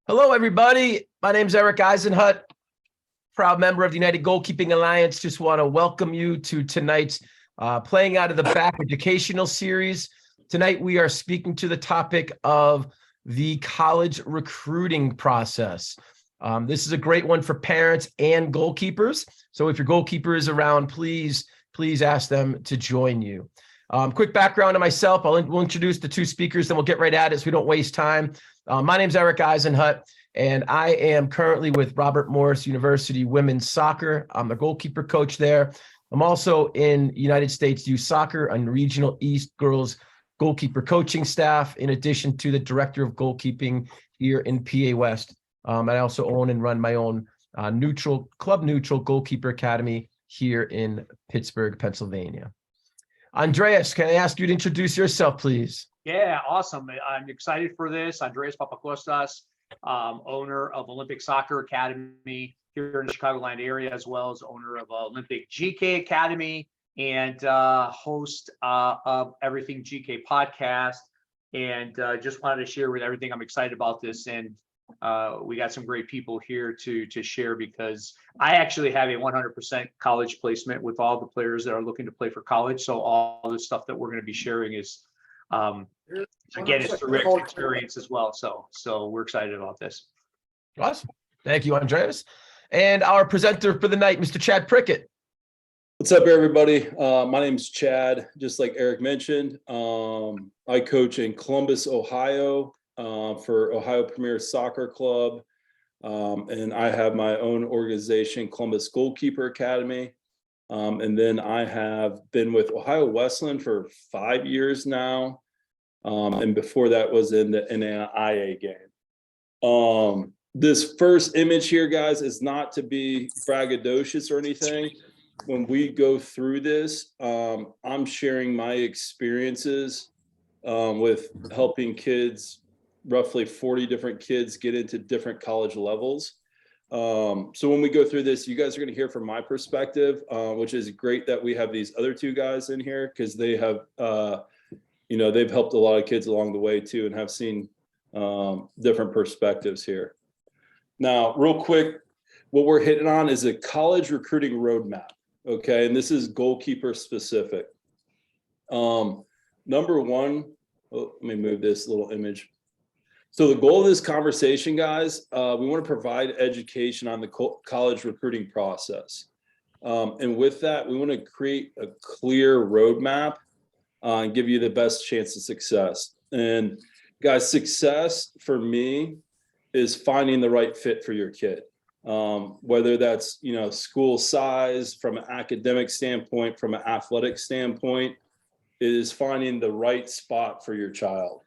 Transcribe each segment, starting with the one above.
Hello, everybody. My name is Erik Eisenhut, proud member of the United Goalkeeping Alliance. Just want to welcome you to tonight's Playing Out of the Back educational series. Tonight, we are speaking to the topic of the college recruiting process. This is a great one for parents and goalkeepers. So if your goalkeeper is around, please ask them to join you. Quick background on myself. We'll introduce the two speakers, then we'll get right at it so we don't waste time. My name is Erik Eisenhut, and I am currently with Robert Morris University Women's Soccer. I'm the goalkeeper coach there. I'm also in United States Youth Soccer and Regional East Girls Goalkeeper Coaching staff, in addition to the Director of Goalkeeping here in PA West. I also own and run my own club neutral goalkeeper academy here in Pittsburgh, Pennsylvania. Andreas, can I ask you to introduce yourself, please? Yeah, awesome. I'm excited for this. Andreas Papakostas, owner of Olympic Soccer Academy here in the Chicagoland area, as well as owner of Olympic GK Academy and host of Everything GK podcast. And just wanted to share with everything. I'm excited about this. And we got some great people here to share, because I actually have a 100% college placement with all the players that are looking to play for college. So all the stuff that we're going to be sharing is, again, it's direct experience as well. So we're excited about this. Awesome. Thank you, Andreas. And our presenter for the night, Mr. Chad Prickett. What's up, everybody? My name's Chad, just like Erik mentioned. I coach in Columbus, Ohio, for Ohio Premier Soccer Club. And I have my own organization, Columbus Goalkeeper Academy. And then I have been with Ohio Wesleyan for 5 years now. And before that was in the NAIA game. This first image here, guys, is not to be braggadocious or anything. When we go through this, I'm sharing my experiences with helping kids, roughly 40 different kids, get into different college levels. So when we go through this, you guys are going to hear from my perspective, which is great that we have these other two guys in here, because they have, they've helped a lot of kids along the way too, and have seen different perspectives here. Now, real quick, what we're hitting on is a college recruiting roadmap. Okay, and this is goalkeeper specific. Number one, let me move this little image. So the goal of this conversation, guys, we want to provide education on the college recruiting process. And with that, we want to create a clear roadmap and give you the best chance of success. And guys, success for me is finding the right fit for your kid. Whether that's, school size, from an academic standpoint, from an athletic standpoint, is finding the right spot for your child.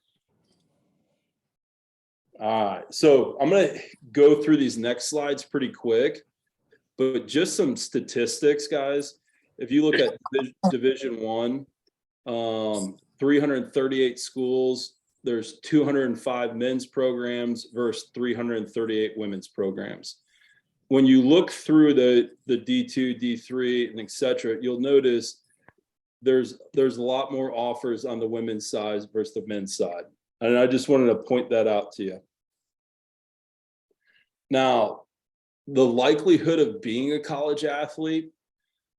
All right, so I'm going to go through these next slides pretty quick, but just some statistics, guys. If you look at Division I, 338 schools, there's 205 men's programs versus 338 women's programs. When you look through the D2, D3, and et cetera, you'll notice there's a lot more offers on the women's side versus the men's side. And I just wanted to point that out to you. Now, the likelihood of being a college athlete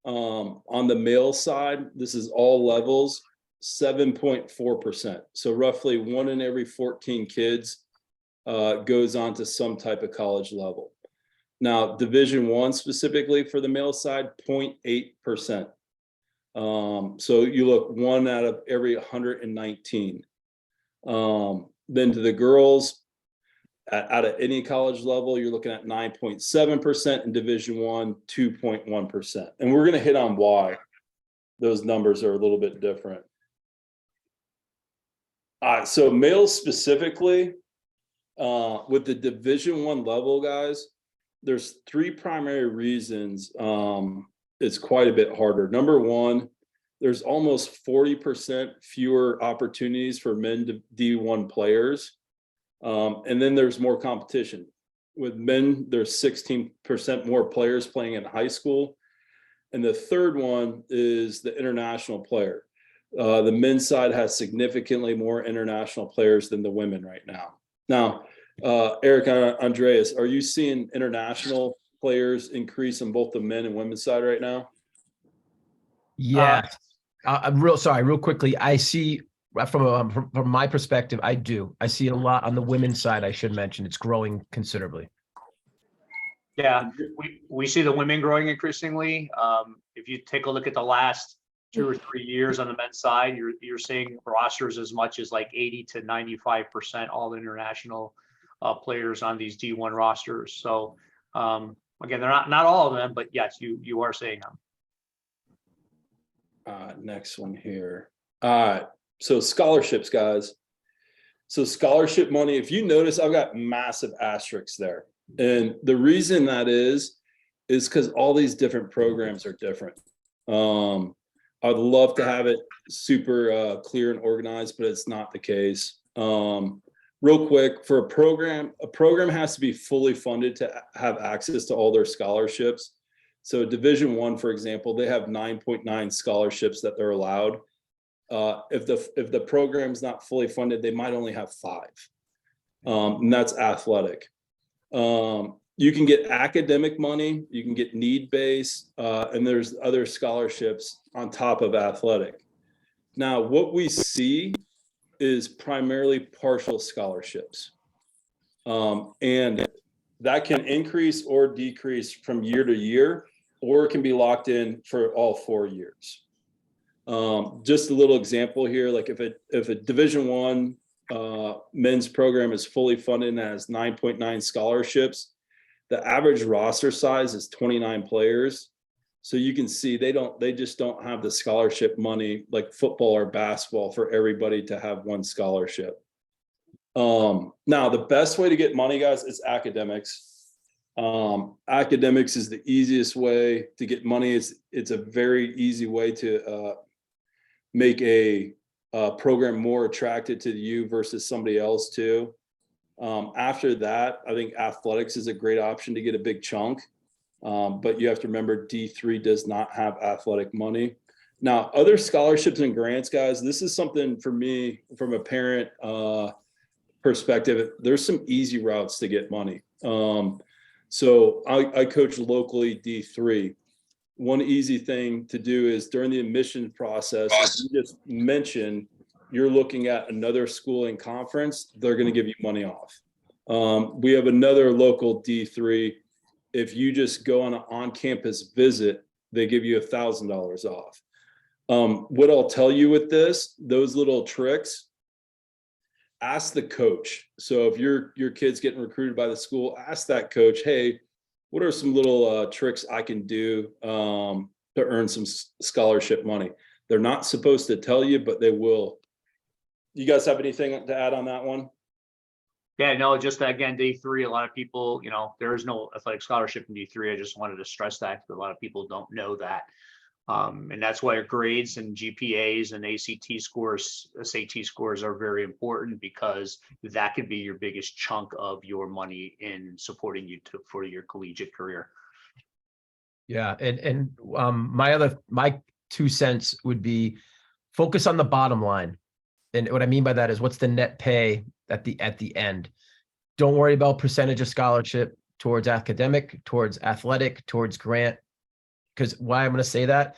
on the male side, this is all levels, 7.4%. So roughly 1 in every 14 kids goes on to some type of college level. Now, Division I specifically for the male side, 0.8%. So you look 1 out of every 119. Then to the girls, out of any college level, you're looking at 9.7%. In Division I, 2.1%. And we're going to hit on why those numbers are a little bit different. All right, so males specifically, with the Division I level, guys, there's 3 primary reasons it's quite a bit harder. Number one, there's almost 40% fewer opportunities for men D1 players. And then there's more competition. With men, there's 16% more players playing in high school. And the third one is the international player. The men's side has significantly more international players than the women right now. Now, Erik, Andreas, are you seeing international players increase on both the men and women's side right now? Yeah. I'm real quickly. I see from my perspective, I do. I see a lot on the women's side. I should mention it's growing considerably. Yeah, we see the women growing increasingly. If you take a look at the last 2 or 3 years on the men's side, you're seeing rosters as much as like 80 to 95% all international players on these D1 rosters. So again, they're not all of them, but yes, you are seeing them. Next one here. So scholarships, guys. So scholarship money, if you notice, I've got massive asterisks there. And the reason that is because all these different programs are different. I'd love to have it super clear and organized, but it's not the case. Real quick, for a program has to be fully funded to have access to all their scholarships. So Division I, for example, they have 9.9 scholarships that they're allowed. If the program's not fully funded, they might only have 5. And that's athletic. You can get academic money, you can get need-based, and there's other scholarships on top of athletic. Now, what we see is primarily partial scholarships. And that can increase or decrease from year to year, or it can be locked in for all 4 years. Just a little example here, like if a Division I men's program is fully funded and has 9.9 scholarships, the average roster size is 29 players. So you can see they just don't have the scholarship money like football or basketball for everybody to have one scholarship. Now the best way to get money, guys, is academics. Academics is the easiest way to get money. It's a very easy way to make a program more attracted to you versus somebody else too. After that, I think athletics is a great option to get a big chunk. But you have to remember D3 does not have athletic money. Now, other scholarships and grants, guys, this is something for me from a parent perspective. There's some easy routes to get money. So I coach locally D3. One easy thing to do is during the admission process, if you just mention you're looking at another school in conference, they're going to give you money off. We have another local D3. If you just go on an on-campus visit, they give you $1,000 off. What I'll tell you with this, those little tricks, ask the coach. So if your kid's getting recruited by the school, ask that coach, hey, what are some little tricks I can do to earn some scholarship money? They're not supposed to tell you, but they will. You guys have anything to add on that one? Yeah, no, just again, D3, a lot of people, there is no athletic scholarship in D3. I just wanted to stress that because a lot of people don't know that. And that's why grades and GPAs and ACT scores, SAT scores are very important, because that could be your biggest chunk of your money in supporting you for your collegiate career. Yeah. And my 2 cents would be focus on the bottom line. And what I mean by that is what's the net pay at the end. Don't worry about percentage of scholarship towards academic, towards athletic, towards grant. Because why I'm going to say that,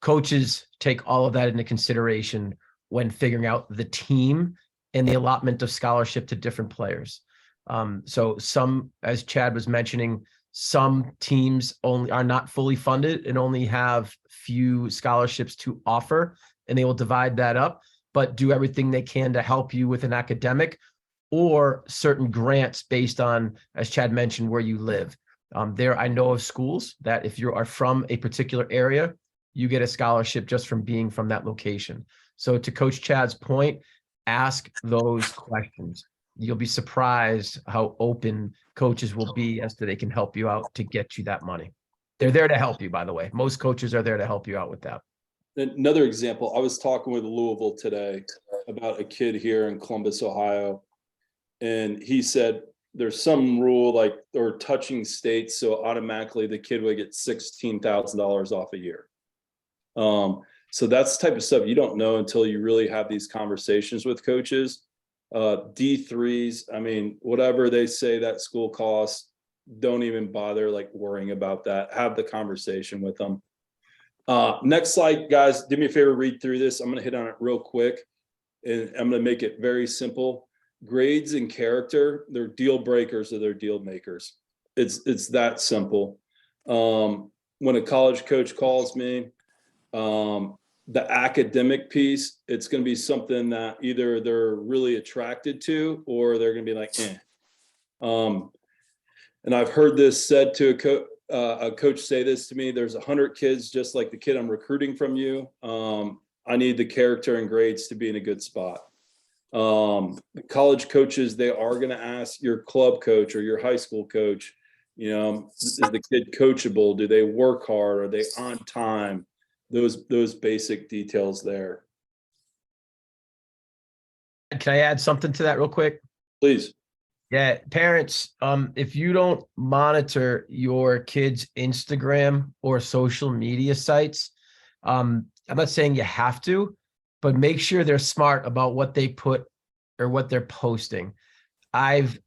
coaches take all of that into consideration when figuring out the team and the allotment of scholarship to different players. So some, as Chad was mentioning, some teams only are not fully funded and only have few scholarships to offer, and they will divide that up, but do everything they can to help you with an academic or certain grants based on, as Chad mentioned, where you live. I know of schools that if you are from a particular area, you get a scholarship just from being from that location. So to Coach Chad's point, ask those questions. You'll be surprised how open coaches will be as to they can help you out to get you that money. They're there to help you, by the way. Most coaches are there to help you out with that. Another example, I was talking with Louisville today about a kid here in Columbus, Ohio, and he said there's some rule like or touching states, so automatically the kid would get $16,000 off a year. So that's the type of stuff you don't know until you really have these conversations with coaches. D3s. I mean, whatever they say that school costs, don't even bother like worrying about that. Have the conversation with them. Next slide, guys, do me a favor, read through this. I'm going to hit on it real quick, and I'm going to make it very simple. Grades and character, they're deal breakers or they're deal makers. It's that simple. When a college coach calls me, the academic piece, it's going to be something that either they're really attracted to or they're going to be like, eh. And I've heard this said to a coach say this to me: there's 100 kids just like the kid I'm recruiting from you. I need the character and grades to be in a good spot. College coaches, they are going to ask your club coach or your high school coach, you know, is the kid coachable? Do they work hard? Are they on time? Those basic details there. Can I add something to that real quick? Please. Yeah, parents, if you don't monitor your kids' Instagram or social media sites, I'm not saying you have to, but make sure they're smart about what they put or what they're posting. I've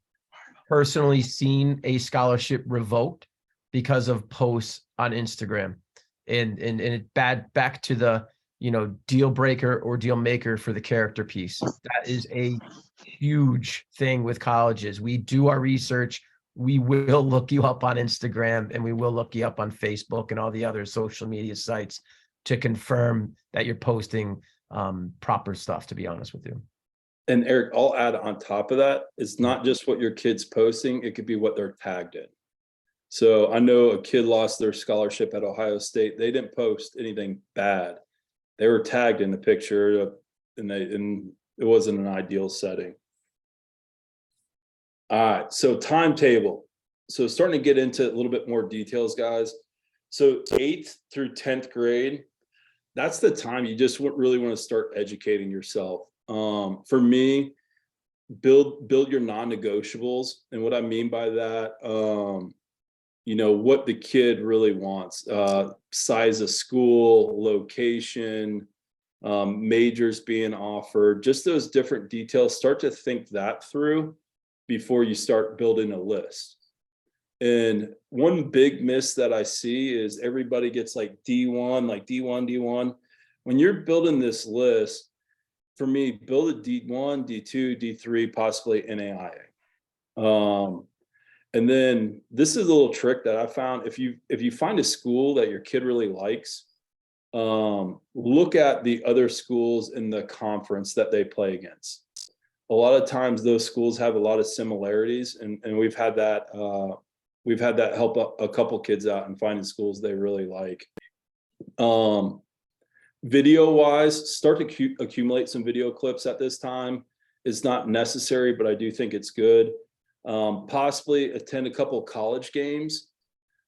personally seen a scholarship revoked because of posts on Instagram, and it back to the, you know, deal breaker or deal maker for the character piece. That is a huge thing with colleges. We do our research. We will look you up on Instagram and we will look you up on Facebook and all the other social media sites to confirm that you're posting proper stuff, to be honest with you. And Eric, I'll add on top of that, it's not just what your kid's posting, it could be what they're tagged in. So I know a kid lost their scholarship at Ohio State. They didn't post anything bad. They were tagged in the picture, and it wasn't an ideal setting. All right, so timetable. So starting to get into a little bit more details, guys. So 8th through 10th grade, that's the time you just really want to start educating yourself. For me, build your non-negotiables. And what I mean by that, you know, what the kid really wants, size of school, location, majors being offered, just those different details. Start to think that through before you start building a list. And one big miss that I see is everybody gets like D1, like D1. When you're building this list, for me, build a D1, D2, D3, possibly NAIA. And then this is a little trick that I found. If you find a school that your kid really likes, look at the other schools in the conference that they play against. A lot of times those schools have a lot of similarities, and we've had that help a couple kids out in finding schools they really like. Video wise, start to accumulate some video clips at this time. It's not necessary, but I do think it's good. Possibly attend a couple college games.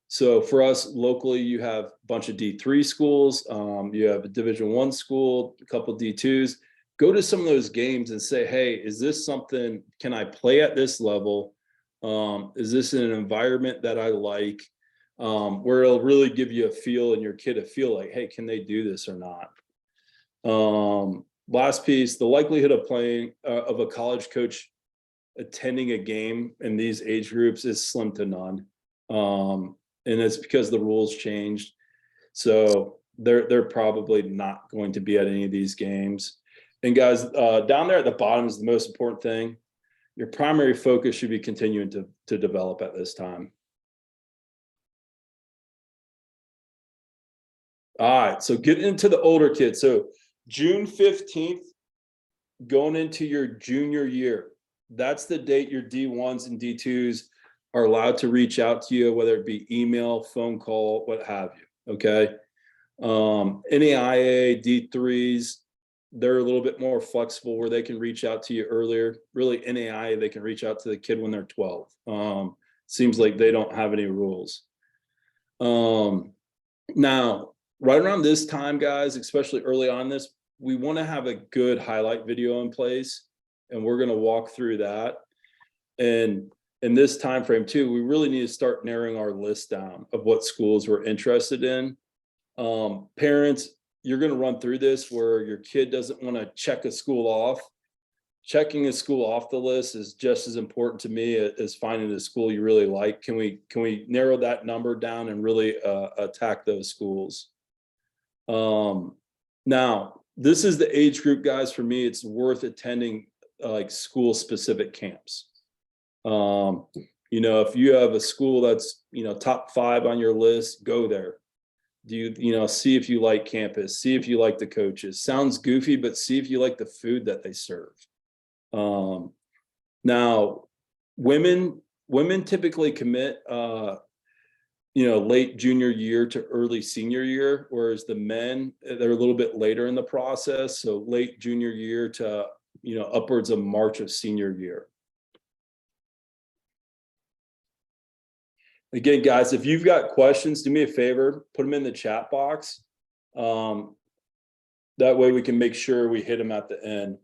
So for us locally, you have a bunch of D3 schools, you have a Division I school, a couple D2s. Go to some of those games and say, hey, is this something, can I play at this level? Is this an environment that I like, where it'll really give you a feel and your kid a feel like, hey, can they do this or not? Last piece, the likelihood of playing of a college coach attending a game in these age groups is slim to none. And it's because the rules changed. So they're probably not going to be at any of these games. And guys, down there at the bottom is the most important thing. Your primary focus should be continuing to develop at this time. All right, so get into the older kids. So June 15th, going into your junior year, that's the date your D1s and D2s are allowed to reach out to you, whether it be email, phone call, what have you, okay? NAIA, D3s, they're a little bit more flexible where they can reach out to you earlier. Really, NAIA, they can reach out to the kid when they're 12. Seems like they don't have any rules. Now, right around this time, guys, especially early on this, we want to have a good highlight video in place, and we're going to walk through that. And in this time frame too, we really need to start narrowing our list down of what schools we're interested in. Parents, you're going to run through this where your kid doesn't want to check a school off. checking a school off the list is just as important to me as finding a school you really like. Can we narrow that number down and really attack those schools? Now, this is the age group, guys. For me, it's worth attending like school specific camps. If you have a school that's, top 5 on your list, go there. See if you like campus, see if you like the coaches. Sounds goofy, but see if you like the food that they serve. Now, women typically commit, late junior year to early senior year, whereas the men, they're a little bit later in the process. So late junior year to, upwards of March of senior year. Again, guys, if you've got questions, do me a favor, put them in the chat box. That way we can make sure we hit them at the end.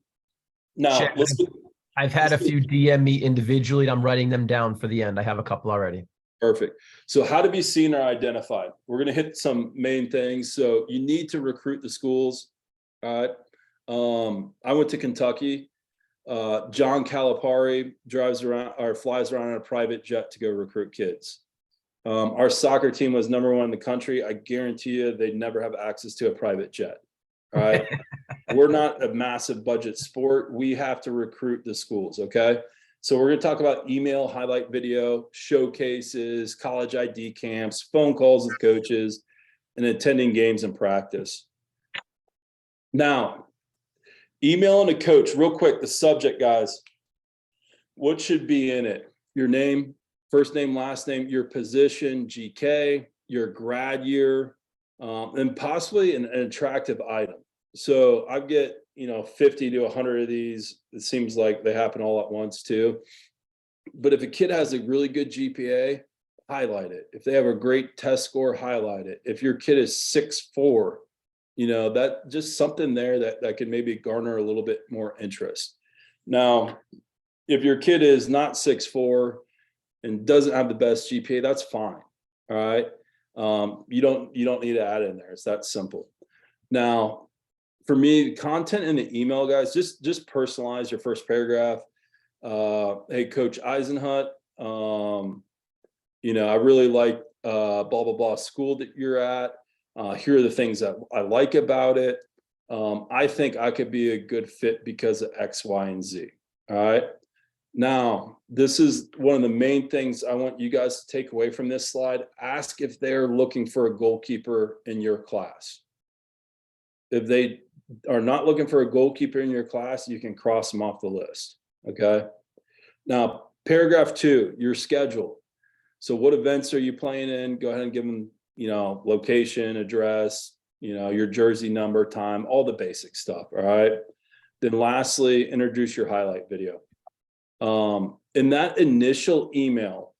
Now, Chad, let's get, I've had a few DM me individually, and I'm writing them down for the end. I have a couple already. perfect. So how to be seen or identified. We're going to hit some main things. So you need to recruit the schools. All right. I went to Kentucky. John Calipari drives around or flies around in a private jet to go recruit kids. Our soccer team was #1 in the country. I guarantee you they'd never have access to a private jet. All right. We're not a massive budget sport. We have to recruit the schools. Okay. So we're going to talk about email, highlight video, showcases, college ID camps, phone calls with coaches, and attending games and practice. Now, emailing a coach, real quick, the subject, guys. What should be in it? Your name, first name, last name, your position, GK, your grad year, and possibly an attractive item. So I get, 50 to 100 of these. It seems like they happen all at once too. But if a kid has a really good GPA, highlight it. If they have a great test score, highlight it. If your kid is 6'4", that just something there that can maybe garner a little bit more interest. Now, if your kid is not 6'4" and doesn't have the best GPA, that's fine. All right. You don't need to add it in there. It's that simple. Now, for me, content in the email, guys, just personalize your first paragraph. Hey, Coach Eisenhut, I really like blah, blah, blah school that you're at. Here are the things that I like about it. I think I could be a good fit because of X, Y, and Z. All right. Now, this is one of the main things I want you guys to take away from this slide. Ask if they're looking for a goalkeeper in your class. If they are not looking for a goalkeeper in your class, you can cross them off the list. Okay. Now, paragraph 2, your schedule. So what events are you playing in? Go ahead and give them, location, address, your jersey number, time, all the basic stuff. All right. Then lastly, introduce your highlight video. In that initial email,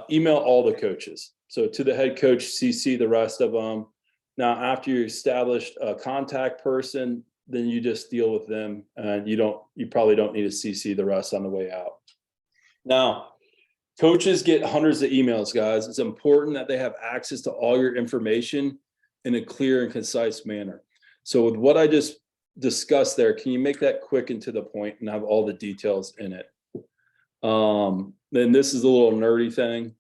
email all the coaches. So to the head coach, CC the rest of them. Now, after you established a contact person, then you just deal with them, and you probably don't need to CC the rest on the way out. Now, coaches get hundreds of emails, guys. It's important that they have access to all your information in a clear and concise manner. So with what I just discussed there, can you make that quick and to the point and have all the details in it? Then this is a little nerdy thing.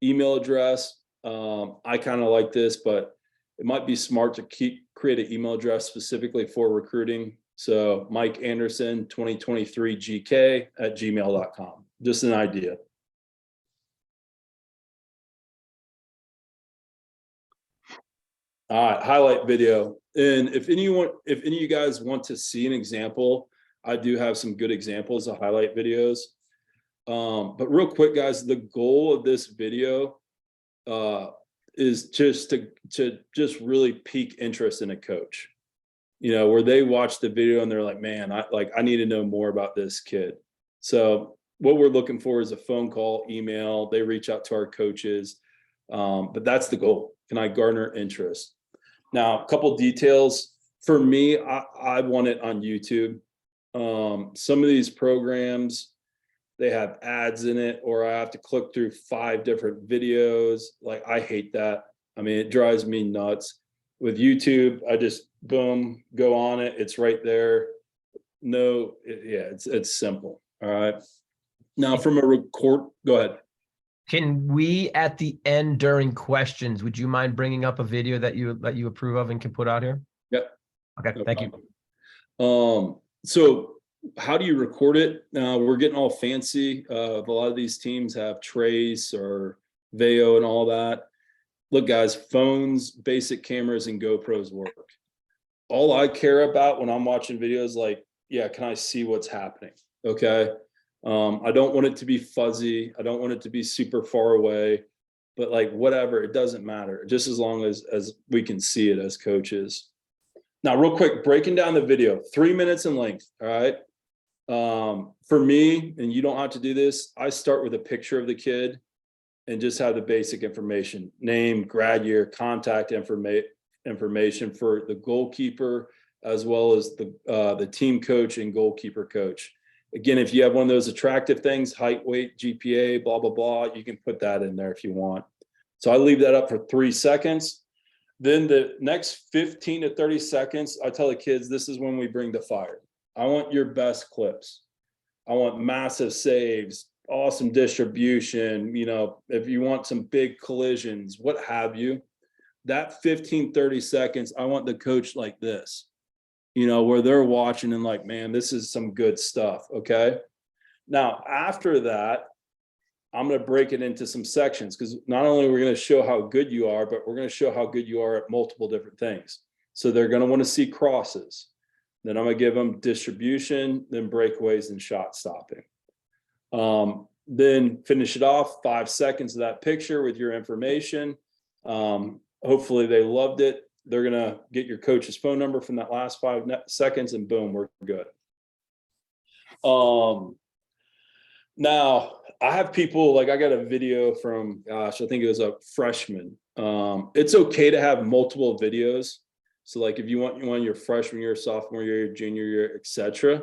Email address. I kind of like this, but it might be smart to create an email address specifically for recruiting. So Mike Anderson 2023 gk@gmail.com. Just an idea. All right, highlight video. And if any of you guys want to see an example, I do have some good examples of highlight videos. But real quick, guys, the goal of this video is just to just really pique interest in a coach, where they watch the video and they're like, man, I need to know more about this kid. So what we're looking for is a phone call, email, they reach out to our coaches. But that's the goal. Can I garner interest? Now, a couple details for me, I want it on YouTube. Some of these programs, they have ads in it, or I have to click through 5 different videos. Like, I hate that. I mean, it drives me nuts. With YouTube, I just, boom, go on it. It's right there. It's simple. All right. Now from a record, go ahead. Can we, at the end during questions, would you mind bringing up a video that you approve of and can put out here? Yep. Okay, No thank you. problem. So how do you record it? We're getting all fancy. A lot of these teams have Trace or Veo and all that. Look, guys, phones, basic cameras, and GoPros work. All I care about when I'm watching videos, like, yeah, can I see what's happening? Okay. I don't want it to be fuzzy. I don't want it to be super far away, but like whatever, it doesn't matter, just as long as we can see it as coaches. Now, real quick, breaking down the video, 3 minutes in length. All right. For me, and you don't have to do this, I start with a picture of the kid and just have the basic information: name, grad year, contact information for the goalkeeper, as well as the team coach and goalkeeper coach. Again, if you have one of those attractive things, height, weight, GPA, blah, blah, blah, you can put that in there if you want. So I leave that up for 3 seconds. Then the next 15 to 30 seconds, I tell the kids, this is when we bring the fire. I want your best clips. I want massive saves, awesome distribution. You know, if you want some big collisions, what have you, that 15, 30 seconds, I want the coach like this, you know, where they're watching and like, man, this is some good stuff. Okay. Now, after that, I'm going to break it into some sections, because not only are we going to show how good you are, but we're going to show how good you are at multiple different things. So they're going to want to see crosses. Then I'm going to give them distribution, then breakaways and shot stopping. Then finish it off, 5 seconds of that picture with your information. Hopefully they loved it. They're going to get your coach's phone number from that last 5 seconds and boom, we're good. Now I have people, like I got a video from, gosh, I think it was a freshman. It's okay to have multiple videos. So like if you want your freshman year, sophomore year, your junior year, etc.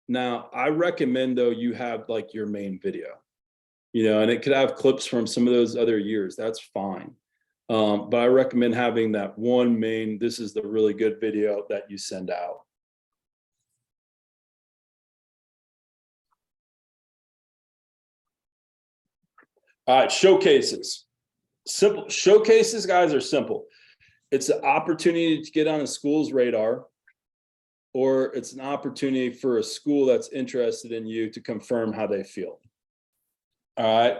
Now I recommend though you have like your main video, you know, and it could have clips from some of those other years. That's fine. But I recommend having that one main, this is the really good video that you send out. All right, showcases. Simple showcases, guys, are simple. It's an opportunity to get on a school's radar, or it's an opportunity for a school that's interested in you to confirm how they feel. All right.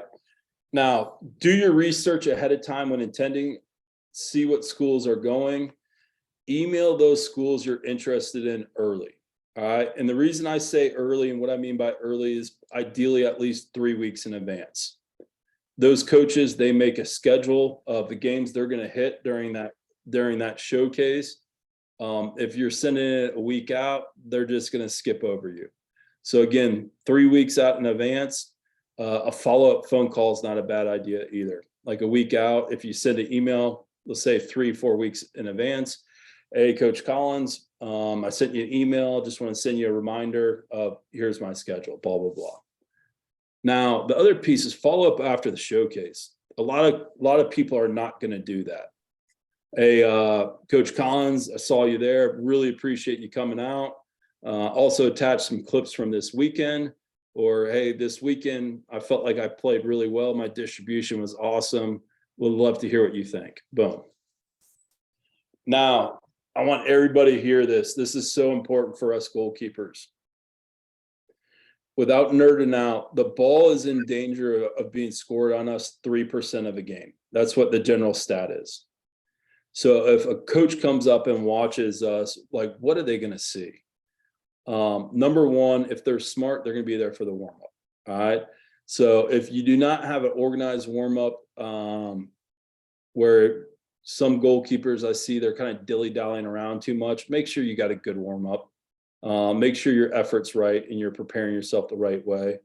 Now, do your research ahead of time when attending. See what schools are going. Email those schools you're interested in early. All right. And the reason I say early, and what I mean by early, is ideally at least 3 weeks in advance. Those coaches, they make a schedule of the games they're going to hit during that showcase. If you're sending it a week out, they're just going to skip over you. So again, 3 weeks out in advance, a follow-up phone call is not a bad idea either. Like a week out, if you send an email, let's say 3-4 weeks in advance, hey, Coach Collins, I sent you an email. Just want to send you a reminder of here's my schedule, blah, blah, blah. Now, the other piece is follow up after the showcase. A lot of people are not going to do that. Hey, Coach Collins, I saw you there. Really appreciate you coming out. Also attach some clips from this weekend. Or, hey, this weekend, I felt like I played really well. My distribution was awesome. Would love to hear what you think. Boom. Now, I want everybody to hear this. This is so important for us goalkeepers. Without nerding out, the ball is in danger of being scored on us 3% of a game. That's what the general stat is. So if a coach comes up and watches us, like, what are they going to see? Number one, if they're smart, they're going to be there for the warm-up. All right. So if you do not have an organized warm-up, where some goalkeepers I see, they're kind of dilly-dallying around too much, make sure you got a good warm-up. Make sure your effort's right and you're preparing yourself the right way.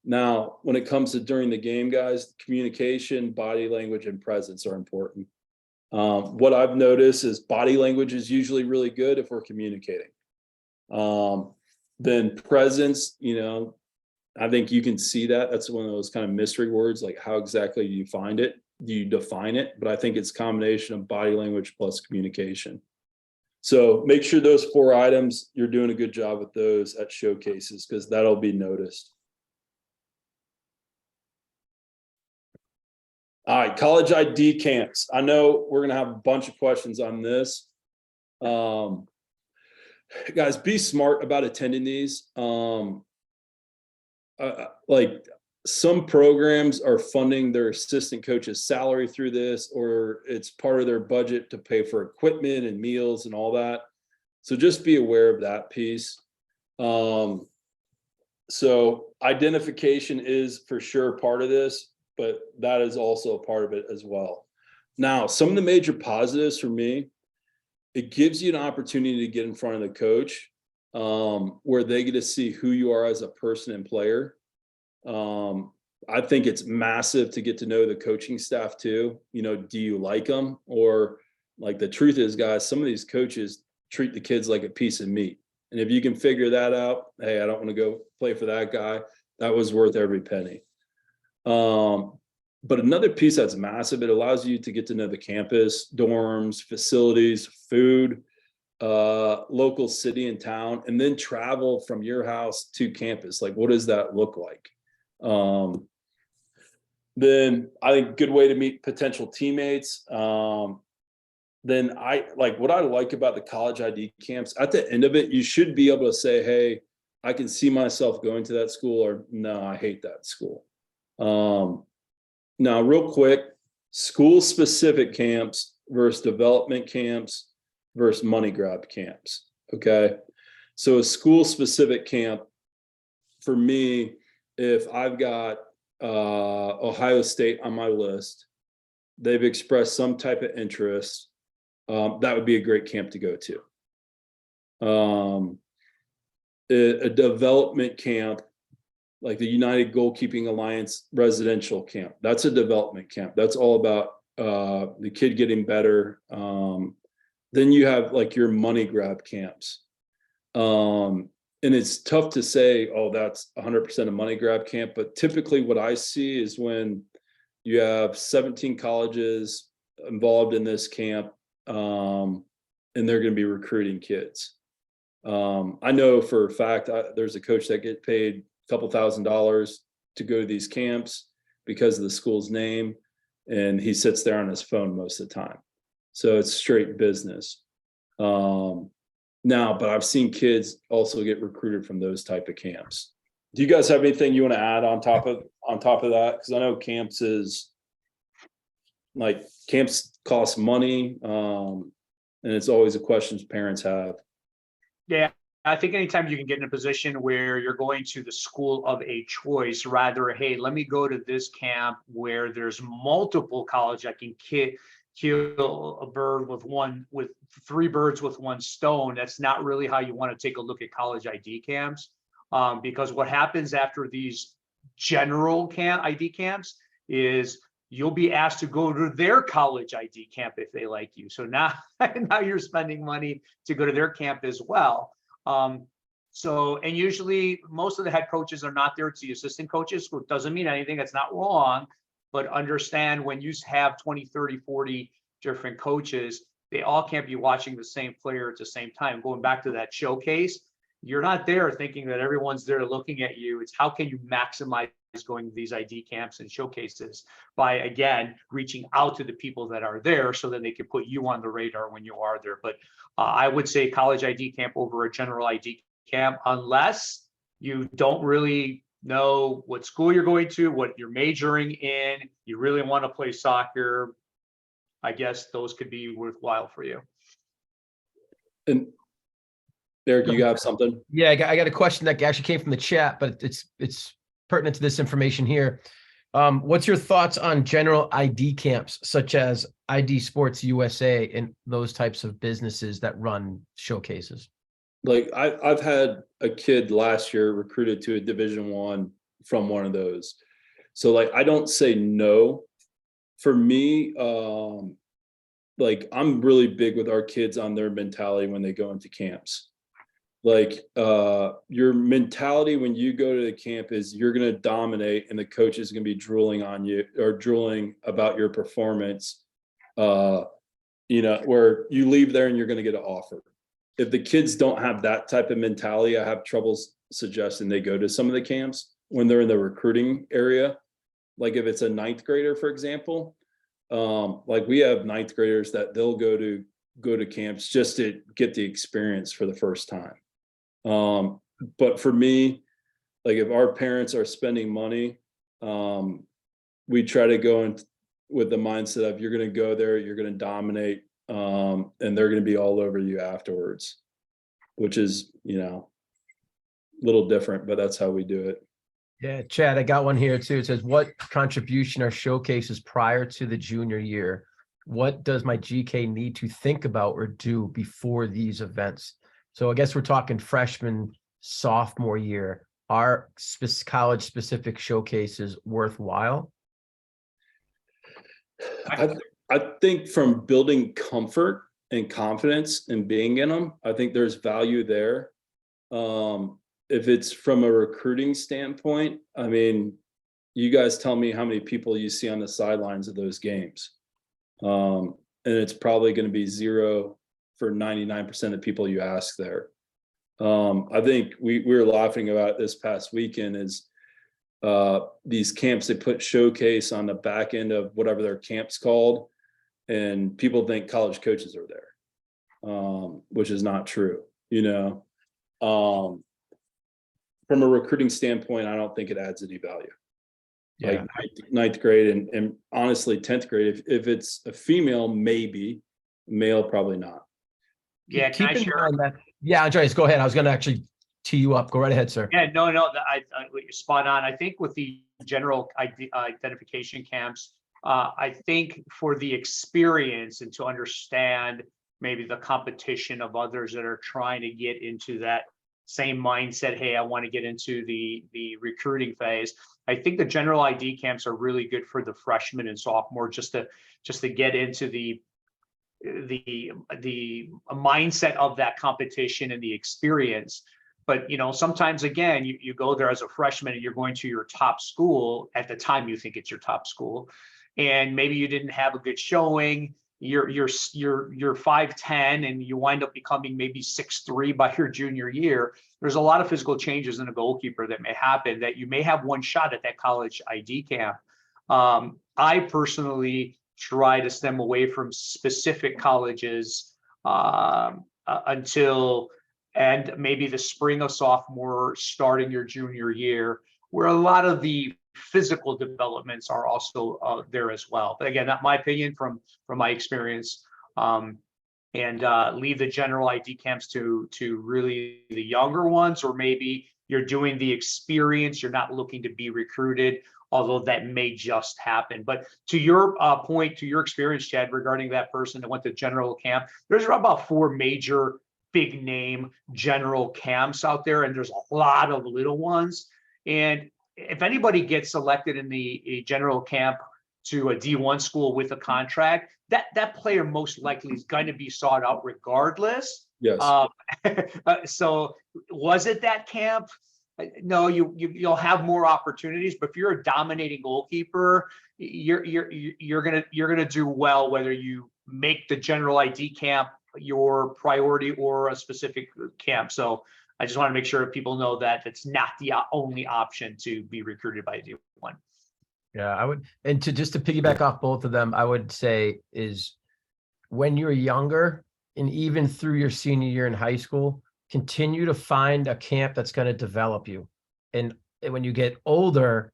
Now, when it comes to during the game, guys, communication, body language, and presence are important. What I've noticed is body language is usually really good if we're communicating. Then presence, you know, I think you can see that. That's one of those kind of mystery words, like how exactly do you find it? Do you define it? But I think it's a combination of body language plus communication. So make sure those 4 items, you're doing a good job with those at showcases, because that'll be noticed. All right, college ID camps. I know we're gonna have a bunch of questions on this. Guys, be smart about attending these. Like some programs are funding their assistant coach's salary through this, or it's part of their budget to pay for equipment and meals and all that. So just be aware of that piece. So identification is for sure part of this, but that is also a part of it as well. Now, some of the major positives for me, it gives you an opportunity to get in front of the coach, where they get to see who you are as a person and player. I think it's massive to get to know the coaching staff too. You know, do you like them? Or like the truth is, guys, some of these coaches treat the kids like a piece of meat. And if you can figure that out, hey, I don't want to go play for that guy. That was worth every penny. But another piece that's massive, it allows you to get to know the campus, dorms, facilities, food, local city and town, and then travel from your house to campus. Like, what does that look like? Then I think good way to meet potential teammates. Then what I like about the college ID camps, at the end of it, you should be able to say, hey, I can see myself going to that school, or no, I hate that school. Now, real quick, school specific camps versus development camps versus money grab camps. Okay. So a school specific camp, for me, if I've got Ohio State on my list, they've expressed some type of interest, that would be a great camp to go to. A development camp, like the United Goalkeeping Alliance residential camp, that's a development camp. That's all about the kid getting better. Then you have like your money grab camps. And it's tough to say, oh, that's 100% a money grab camp. But typically what I see is when you have 17 colleges involved in this camp, and they're going to be recruiting kids. I know for a fact, there's a coach that get paid a couple $1,000s to go to these camps because of the school's name. And he sits there on his phone most of the time. So it's straight business. Now, but I've seen kids also get recruited from those type of camps. Do you guys have anything you want to add on top of that? Because I know camps cost money, and it's always a question parents have. Yeah, I think anytime you can get in a position where you're going to the school of a choice, rather, hey, let me go to this camp where there's multiple college, I can kill a bird with 3 birds with 1 stone. That's not really how you want to take a look at college ID camps, because what happens after these general ID camps is you'll be asked to go to their college ID camp if they like you. So now you're spending money to go to their camp as well. And usually most of the head coaches are not there. It's the assistant coaches, which doesn't mean anything. That's not wrong. But understand, when you have 20, 30, 40 different coaches, they all can't be watching the same player at the same time. Going back to that showcase, you're not there thinking that everyone's there looking at you. It's how can you maximize going to these ID camps and showcases by, again, reaching out to the people that are there so that they can put you on the radar when you are there. But I would say college ID camp over a general ID camp, unless you don't really know what school you're going to, what you're majoring in, you really want to play soccer, I guess those could be worthwhile for you. And Erik, you have something? Yeah, I got a question that actually came from the chat, but it's pertinent to this information here. What's your thoughts on general ID camps, such as ID Sports USA and those types of businesses that run showcases? Like I've had a kid last year recruited to a Division I from one of those. So like, I don't say no. For me, like I'm really big with our kids on their mentality when they go into camps. Like your mentality when you go to the camp is you're going to dominate, and the coach is going to be drooling on you or drooling about your performance. Where you leave there and you're going to get an offer. if the kids don't have that type of mentality, I have troubles suggesting they go to some of the camps when they're in the recruiting area. Like if it's a ninth grader, for example, like we have ninth graders that they'll go to camps just to get the experience for the first time. But for me, like if our parents are spending money, we try to go in with the mindset of you're going to go there, you're going to dominate, and they're going to be all over you afterwards, which is, a little different, but that's how we do it. Yeah, Chad, I got one here too. It says, what contribution or showcases prior to the junior year? What does my GK need to think about or do before these events? So I guess we're talking freshman, sophomore year. Are college specific showcases worthwhile? I think from building comfort and confidence in being in them, I think there's value there. If it's from a recruiting standpoint, I mean, you guys tell me how many people you see on the sidelines of those games. And it's probably going to be zero for 99% of people you ask there. I think we were laughing about this past weekend is these camps, they put showcase on the back end of whatever their camp's called, and people think college coaches are there, which is not true. From a recruiting standpoint, I don't think it adds any value. Yeah. Like ninth grade and honestly 10th grade, if it's a female, maybe, male, probably not. Yeah, can I Keep in share? mind that. Yeah, Andreas, go ahead. I was going to actually tee you up. Go right ahead, sir. Yeah, no, you're spot on. I think with the general identification camps, I think for the experience and to understand maybe the competition of others that are trying to get into that same mindset, hey, I want to get into the recruiting phase. I think the general ID camps are really good for the freshmen and sophomore just to get into the mindset of that competition and the experience. But sometimes again, you go there as a freshman and you're going to your top school at the time you think it's your top school, and maybe you didn't have a good showing. You're 5'10" and you wind up becoming maybe 6'3" by your junior year. There's a lot of physical changes in a goalkeeper that may happen that you may have one shot at that college ID camp. I personally try to stem away from specific colleges until and maybe the spring of sophomore, starting your junior year, where a lot of the physical developments are also there as well. But again, not my opinion from my experience. And leave the general ID camps to really the younger ones, or maybe you're doing the experience, you're not looking to be recruited, although that may just happen. But to your point, to your experience, Chad, regarding that person that went to general camp, there's about 4 major big name general camps out there, and there's a lot of little ones. And if anybody gets selected in the general camp to a D1 school with a contract, that player most likely is going to be sought out regardless. Yes. So was it that camp? No, you'll have more opportunities, but if you're a dominating goalkeeper, you're gonna do well whether you make the general ID camp your priority or a specific camp. So I just want to make sure people know that it's not the only option to be recruited by a D1. Yeah, I would, and to piggyback off both of them, I would say is when you're younger and even through your senior year in high school, continue to find a camp that's going to develop you. And when you get older,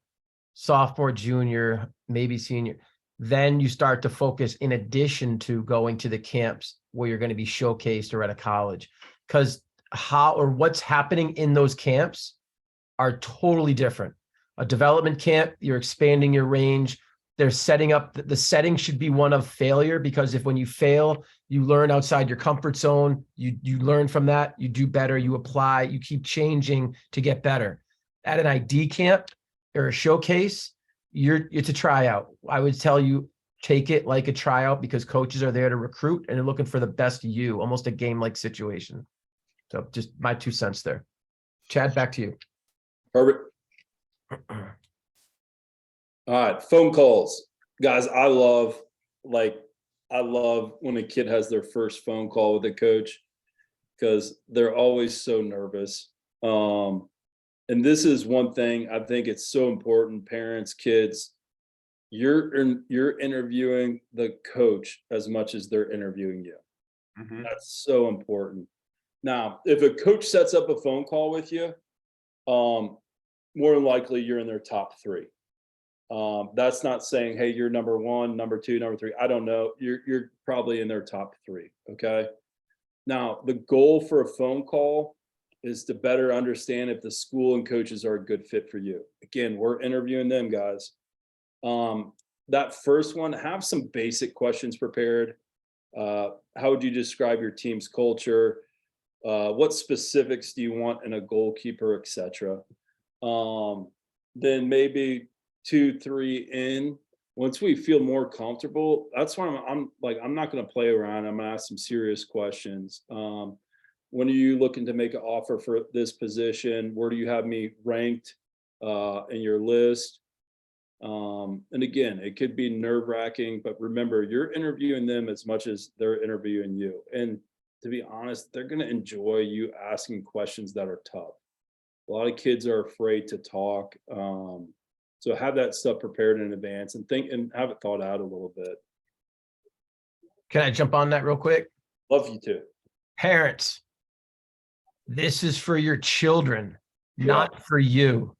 sophomore, junior, maybe senior, then you start to focus in addition to going to the camps where you're going to be showcased or at a college, because what's happening in those camps are totally different. A development camp, you're expanding your range. They're setting up, the setting should be one of failure, because if when you fail, you learn outside your comfort zone, you learn from that, you do better, you apply, you keep changing to get better. At an ID camp or a showcase, it's a tryout. I would tell you, take it like a tryout, because coaches are there to recruit and they're looking for the best of you, almost a game-like situation. So just my 2 cents there. Chad, back to you. Perfect. All right, phone calls. Guys, I love when a kid has their first phone call with a coach. because they're always so nervous. And this is one thing I think it's so important, parents, kids, you're interviewing the coach as much as they're interviewing you. Mhm. That's so important. Now, if a coach sets up a phone call with you, more than likely you're in their top 3. That's not saying, hey, you're number 1, number 2, number 3. I don't know. You're probably in their top 3. Okay. Now, the goal for a phone call is to better understand if the school and coaches are a good fit for you. Again, we're interviewing them, guys. That first one, have some basic questions prepared. How would you describe your team's culture? What specifics do you want in a goalkeeper, etc. Then maybe 2, 3 in. Once we feel more comfortable, that's why I'm like, I'm not going to play around. I'm going to ask some serious questions. When are you looking to make an offer for this position? Where do you have me ranked in your list? And again, it could be nerve-wracking, but remember, you're interviewing them as much as they're interviewing you. And to be honest, they're going to enjoy you asking questions that are tough. A lot of kids are afraid to talk. So have that stuff prepared in advance and think and have it thought out a little bit. Can I jump on that real quick? Love you too. Parents, this is for your children, not for you.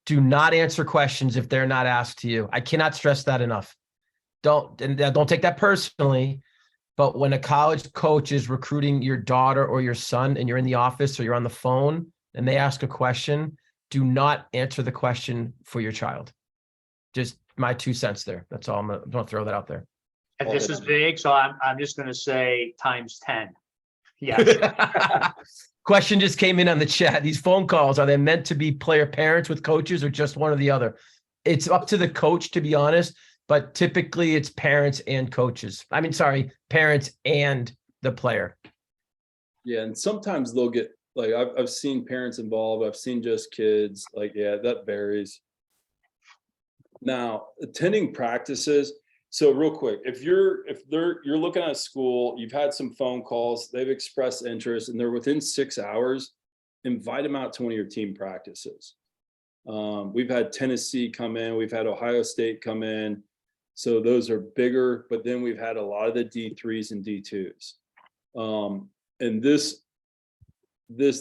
Do not answer questions if they're not asked to you. I cannot stress that enough. Don't take that personally, but when a college coach is recruiting your daughter or your son and you're in the office or you're on the phone and they ask a question, do not answer the question for your child. Just my 2 cents there. That's all. I'm gonna throw that out there. And this is big, so I'm just going to say times 10. Yes. Question just came in on the chat. These phone calls, are they meant to be player parents with coaches or just one or the other? It's up to the coach, to be honest, but typically it's parents and coaches. I mean, sorry, parents and the player. Yeah, and sometimes they'll get like I've seen parents involved. I've seen just kids. Like, yeah, that varies. Now, attending practices. So real quick, if you're looking at a school, you've had some phone calls, they've expressed interest, and they're within 6 hours, invite them out to one of your team practices. We've had Tennessee come in, we've had Ohio State come in. So those are bigger, but then we've had a lot of the D3s and D2s. And this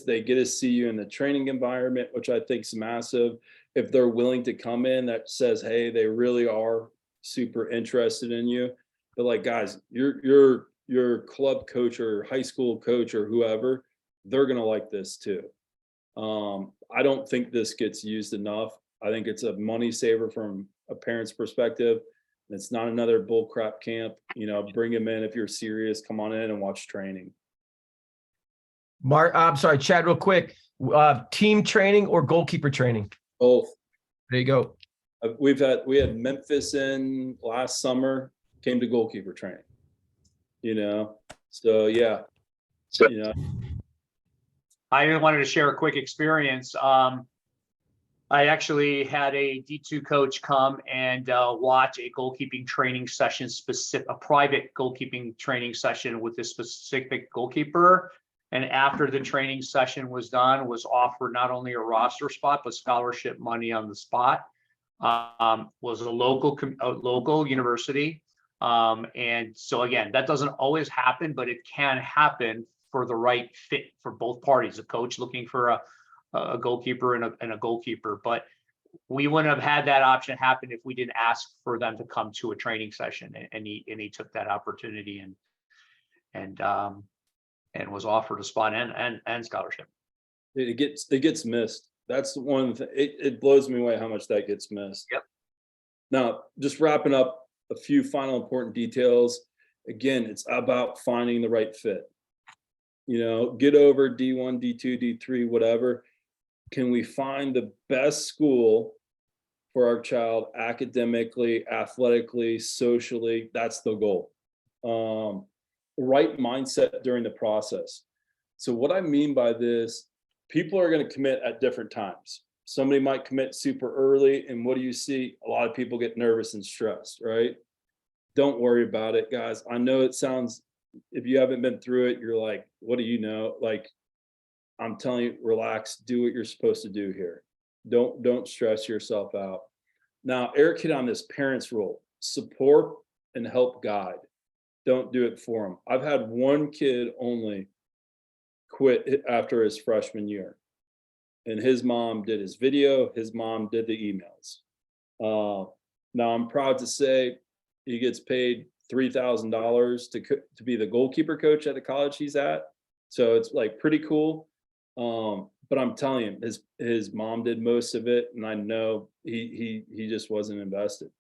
they get to see you in the training environment, which I think is massive. If they're willing to come in, that says, hey, they really are super interested in you. But like, guys, your club coach or high school coach or whoever, they're gonna like this too. I don't think this gets used enough. I think it's a money saver from a parent's perspective. It's not another bull crap camp. Bring them in if you're serious. Come on in and watch training. Mark, I'm sorry, Chad, real quick. Team training or goalkeeper training? Both. There you go. We had Memphis in last summer, came to goalkeeper training. So yeah. I wanted to share a quick experience. I actually had a D2 coach come and watch a goalkeeping training session, a private goalkeeping training session with a specific goalkeeper. And after the training session was done, was offered not only a roster spot, but scholarship money on the spot. Was a local university. And so again, that doesn't always happen, but it can happen for the right fit for both parties, a coach looking for a goalkeeper and a goalkeeper. But we wouldn't have had that option happen if we didn't ask for them to come to a training session, and he took that opportunity and was offered a spot and scholarship. It gets missed. That's one thing. It blows me away how much that gets missed. Yep. Now, just wrapping up a few final important details. Again, it's about finding the right fit. Get over D1, D2, D3, whatever. Can we find the best school for our child academically, athletically, socially? That's the goal. Right mindset during the process. So what I mean by this, people are going to commit at different times. Somebody might commit super early, and what do you see? A lot of people get nervous and stressed, right? Don't worry about it, guys. I know it sounds if you haven't been through it, you're like, what do you know? Like, I'm telling you, relax, do what you're supposed to do here. Don't stress yourself out. Now, Eric hit on this parents role: support and help guide. Don't do it for them. I've had one kid only quit after his freshman year, and his mom did his video, his mom did the emails. Now I'm proud to say he gets paid $3,000 to be the goalkeeper coach at the college he's at. So it's like pretty cool. But I'm telling you, his mom did most of it, and I know he just wasn't invested.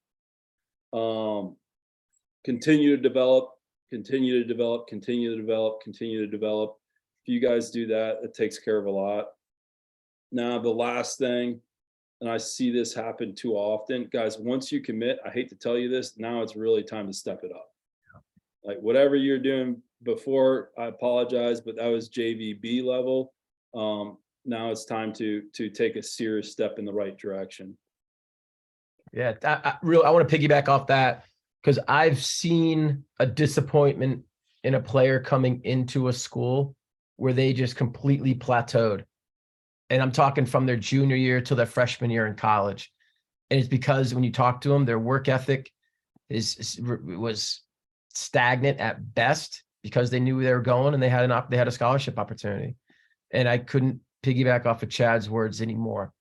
Continue to develop, continue to develop, continue to develop, continue to develop. If you guys do that, it takes care of a lot. Now, the last thing, and I see this happen too often, guys, once you commit, I hate to tell you this, now it's really time to step it up. Like whatever you're doing before, I apologize, but that was JVB level. Now it's time to take a serious step in the right direction. Yeah, I want to piggyback off that, because I've seen a disappointment in a player coming into a school where they just completely plateaued. And I'm talking from their junior year till their freshman year in college. And it's because when you talk to them, their work ethic was stagnant at best, because they knew they were going and they had a scholarship opportunity. And I couldn't piggyback off of Chad's words anymore.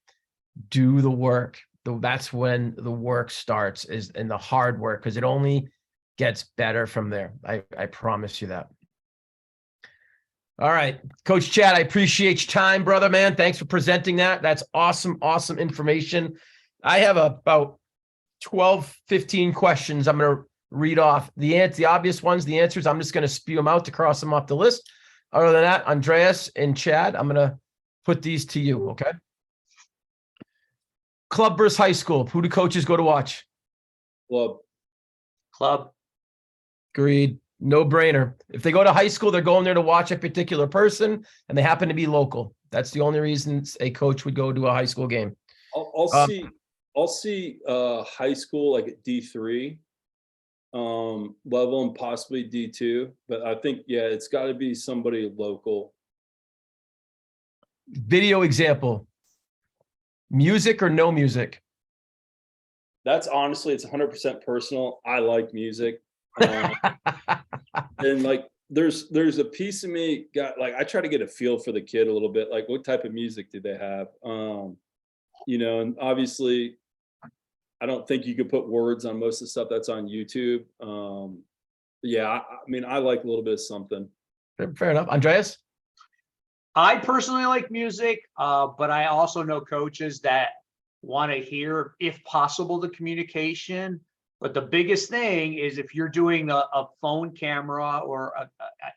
Do the work. That's when the work starts, and the hard work, because it only gets better from there. I promise you that. All right, Coach Chad, I appreciate your time, brother, man. Thanks for presenting that. That's awesome, awesome information. I have about 12, 15 questions I'm going to read off. The obvious ones, the answers, I'm just going to spew them out to cross them off the list. Other than that, Andreas and Chad, I'm going to put these to you, okay? Club versus high school. Who do coaches go to watch? Club. Agreed. No brainer. If they go to high school, they're going there to watch a particular person, and they happen to be local. That's the only reason a coach would go to a high school game. I'll see high school like at D3 level and possibly D2, but I think, yeah, it's got to be somebody local. Video example. Music or no music? That's honestly, it's 100% personal. I like music. And like, there's a piece of me I try to get a feel for the kid a little bit. Like, what type of music do they have? And obviously I don't think you could put words on most of the stuff that's on YouTube. Yeah, I mean, I like a little bit of something. Fair enough. Andreas? I personally like music, but I also know coaches that want to hear, if possible, the communication. But the biggest thing is if you're doing a phone camera or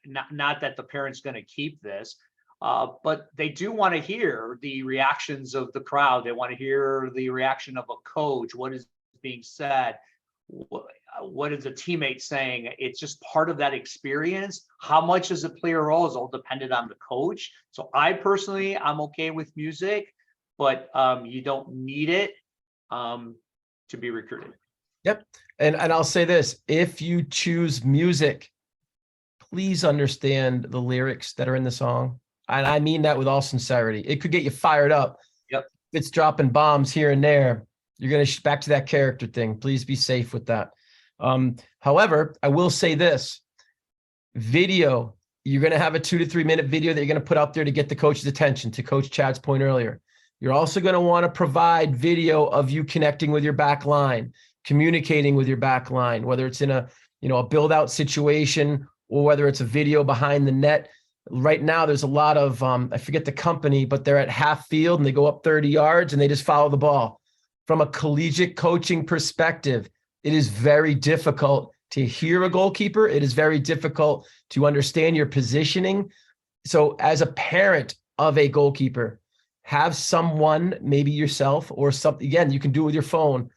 not that the parent's going to keep this, but they do want to hear the reactions of the crowd. They want to hear the reaction of a coach. What is being said? What is the teammate saying? It's just part of that experience. How much does it play a role is all dependent on the coach. So I personally, I'm okay with music, but you don't need it to be recruited. Yep. And I'll say this, if you choose music, please understand the lyrics that are in the song. And I mean that with all sincerity. It could get you fired up. Yep. If it's dropping bombs here and there, you're going to back to that character thing. Please be safe with that. However, I will say this, video, you're going to have a 2 to 3 minute video that you're going to put out there to get the coach's attention, to Coach Chad's point earlier. You're also going to want to provide video of you connecting with your back line, communicating with your back line, whether it's in a build out situation or whether it's a video behind the net. Right now, there's a lot of, I forget the company, but they're at half field and they go up 30 yards and they just follow the ball. From a collegiate coaching perspective, it is very difficult to hear a goalkeeper. It is very difficult to understand your positioning. So as a parent of a goalkeeper, have someone, maybe yourself or something, again, you can do it with your phone,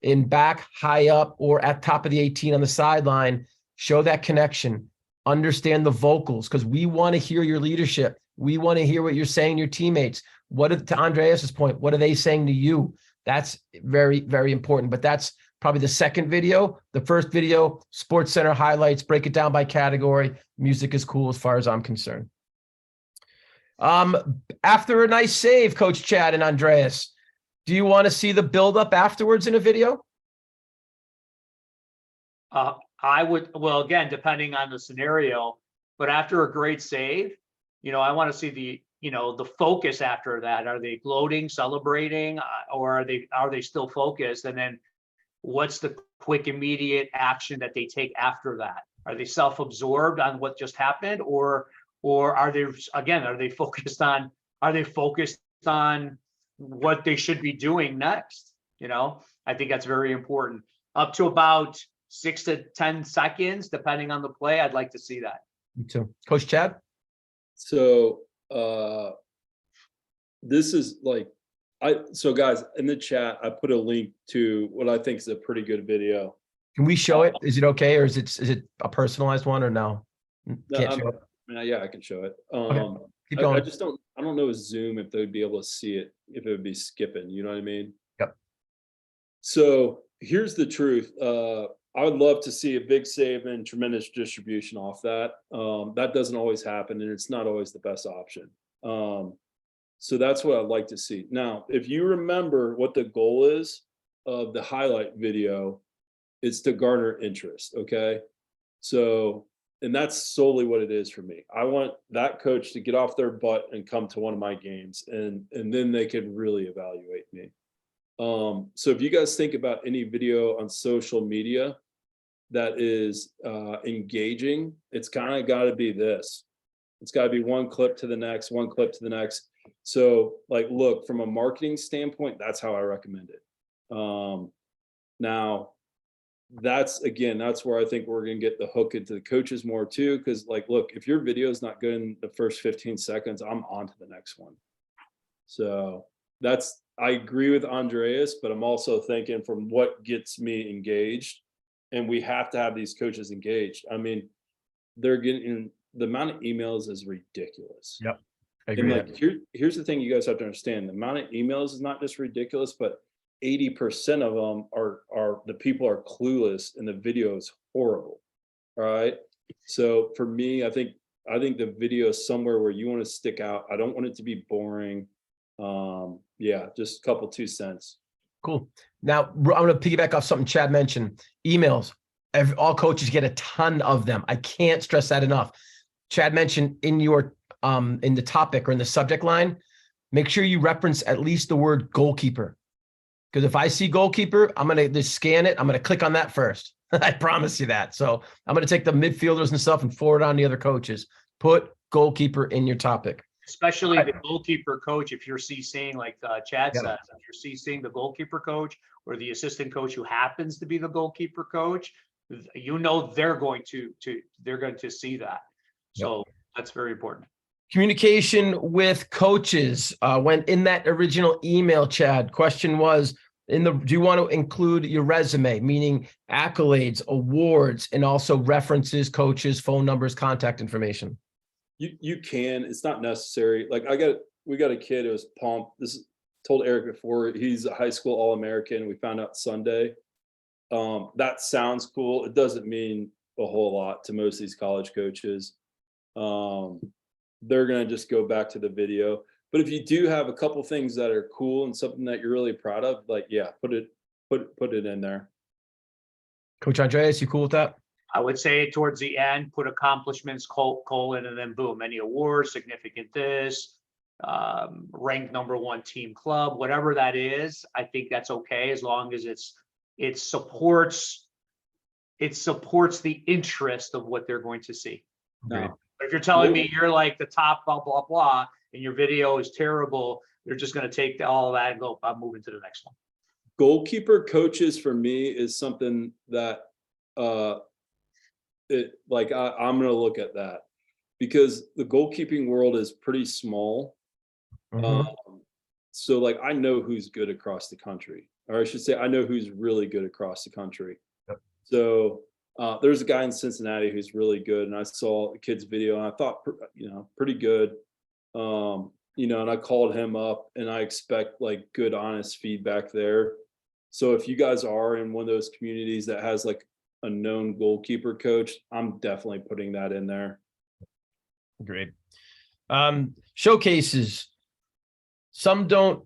in back, high up, or at top of the 18 on the sideline, show that connection, understand the vocals, because we want to hear your leadership. We want to hear what you're saying to your teammates. To Andreas's point, what are they saying to you? That's very, very important, but that's probably the second video. The first video, Sports Center highlights, break it down by category. Music is cool as far as I'm concerned. After a nice save, Coach Chad and Andreas, do you want to see the build-up afterwards in a video? I would, well, again, depending on the scenario, but after a great save, I want to see the focus after that. Are they gloating, celebrating, or are they still focused? And then what's the quick, immediate action that they take after that? Are they self-absorbed on what just happened, or are they focused on what they should be doing next? I think that's very important. Up to about 6 to 10 seconds, depending on the play, I'd like to see that. Me too. Coach Chad? So this is like, so guys, in the chat, I put a link to what I think is a pretty good video. Can we show it? Is it okay, or is it a personalized one, or no? Can't show it. Yeah, I can show it. Keep going. I don't know with Zoom if they would be able to see it, if it would be skipping, you know what I mean? Yep. So here's the truth. I would love to see a big save and tremendous distribution off that. That doesn't always happen, and it's not always the best option. So that's what I'd like to see. Now, if you remember what the goal is of the highlight video, it's to garner interest, okay? So, and that's solely what it is for me. I want that coach to get off their butt and come to one of my games, and then they could really evaluate me. So if you guys think about any video on social media that is engaging, it's kind of got to be this. It's got to be one clip to the next, one clip to the next. So like, look, from a marketing standpoint, that's how I recommend it. Now, that's where I think we're going to get the hook into the coaches more too. Because like, look, if your video is not good in the first 15 seconds, I'm on to the next one. So I agree with Andreas, but I'm also thinking from what gets me engaged, and we have to have these coaches engaged. I mean, they're getting, the amount of emails is ridiculous. Yep. I agree. And like, here's the thing you guys have to understand. The amount of emails is not just ridiculous, but 80% of them are the people are clueless and the video is horrible. All right. So for me, I think the video is somewhere where you want to stick out. I don't want it to be boring. Yeah, just a couple 2 cents. Cool. Now I'm going to piggyback off something Chad mentioned. Emails. All coaches get a ton of them. I can't stress that enough. Chad mentioned in your in the topic or in the subject line, make sure you reference at least the word goalkeeper. Because if I see goalkeeper, I'm going to just scan it. I'm going to click on that first. I promise you that. So I'm going to take the midfielders and stuff and forward on the other coaches. Put goalkeeper in your topic. Especially the goalkeeper coach, if you're CCing, like Chad says, if you're CCing the goalkeeper coach or the assistant coach who happens to be the goalkeeper coach, they're going to see that. So that's very important. Communication with coaches. When in that original email, Chad, question was, do you want to include your resume, meaning accolades, awards, and also references, coaches, phone numbers, contact information? You can. It's not necessary. Like we got a kid who was pumped. Told Erik before, he's a high school All-American. We found out Sunday. That sounds cool. It doesn't mean a whole lot to most of these college coaches. They're going to just go back to the video. But if you do have a couple things that are cool and something that you're really proud of, like, yeah, put it in there. Coach Andreas, you cool with that? I would say towards the end, put accomplishments, colon, and then boom, any awards, significant this, ranked #1 team club, whatever that is. I think that's okay as long as it supports the interest of what they're going to see. But if you're telling me you're like the top blah blah blah and your video is terrible, they're just going to take all of that and go, I'm moving to the next one. Goalkeeper coaches for me is something that I'm going to look at that, because the goalkeeping world is pretty small. So like, I know who's good across the country, or I should say, I know who's really good across the country. Yep. So there's a guy in Cincinnati who's really good, and I saw the kid's video and I thought, pretty good. And I called him up, and I expect like good, honest feedback there. So if you guys are in one of those communities that has like a known goalkeeper coach, I'm definitely putting that in there. Great. Showcases. Some don't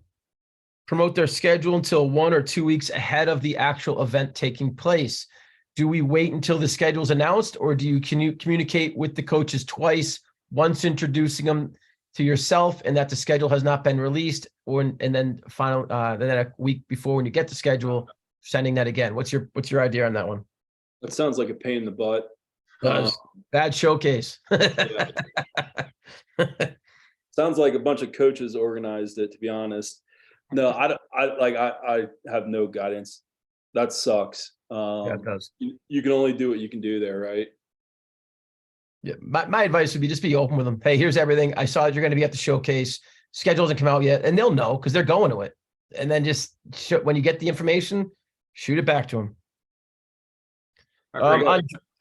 promote their schedule until 1 or 2 weeks ahead of the actual event taking place. Do we wait until the schedule is announced, or can you communicate with the coaches twice, once introducing them to yourself and that the schedule has not been released, and then then a week before when you get the schedule, sending that again? What's your idea on that one? That sounds like a pain in the butt. Bad showcase. Sounds like a bunch of coaches organized it, to be honest. No, I have no guidance. That sucks. Yeah, it does. You can only do what you can do there, right? Yeah, my advice would be just be open with them. Hey, here's everything. I saw that you're going to be at the showcase. Schedule hasn't come out yet, and they'll know because they're going to it. And then just when you get the information, shoot it back to them.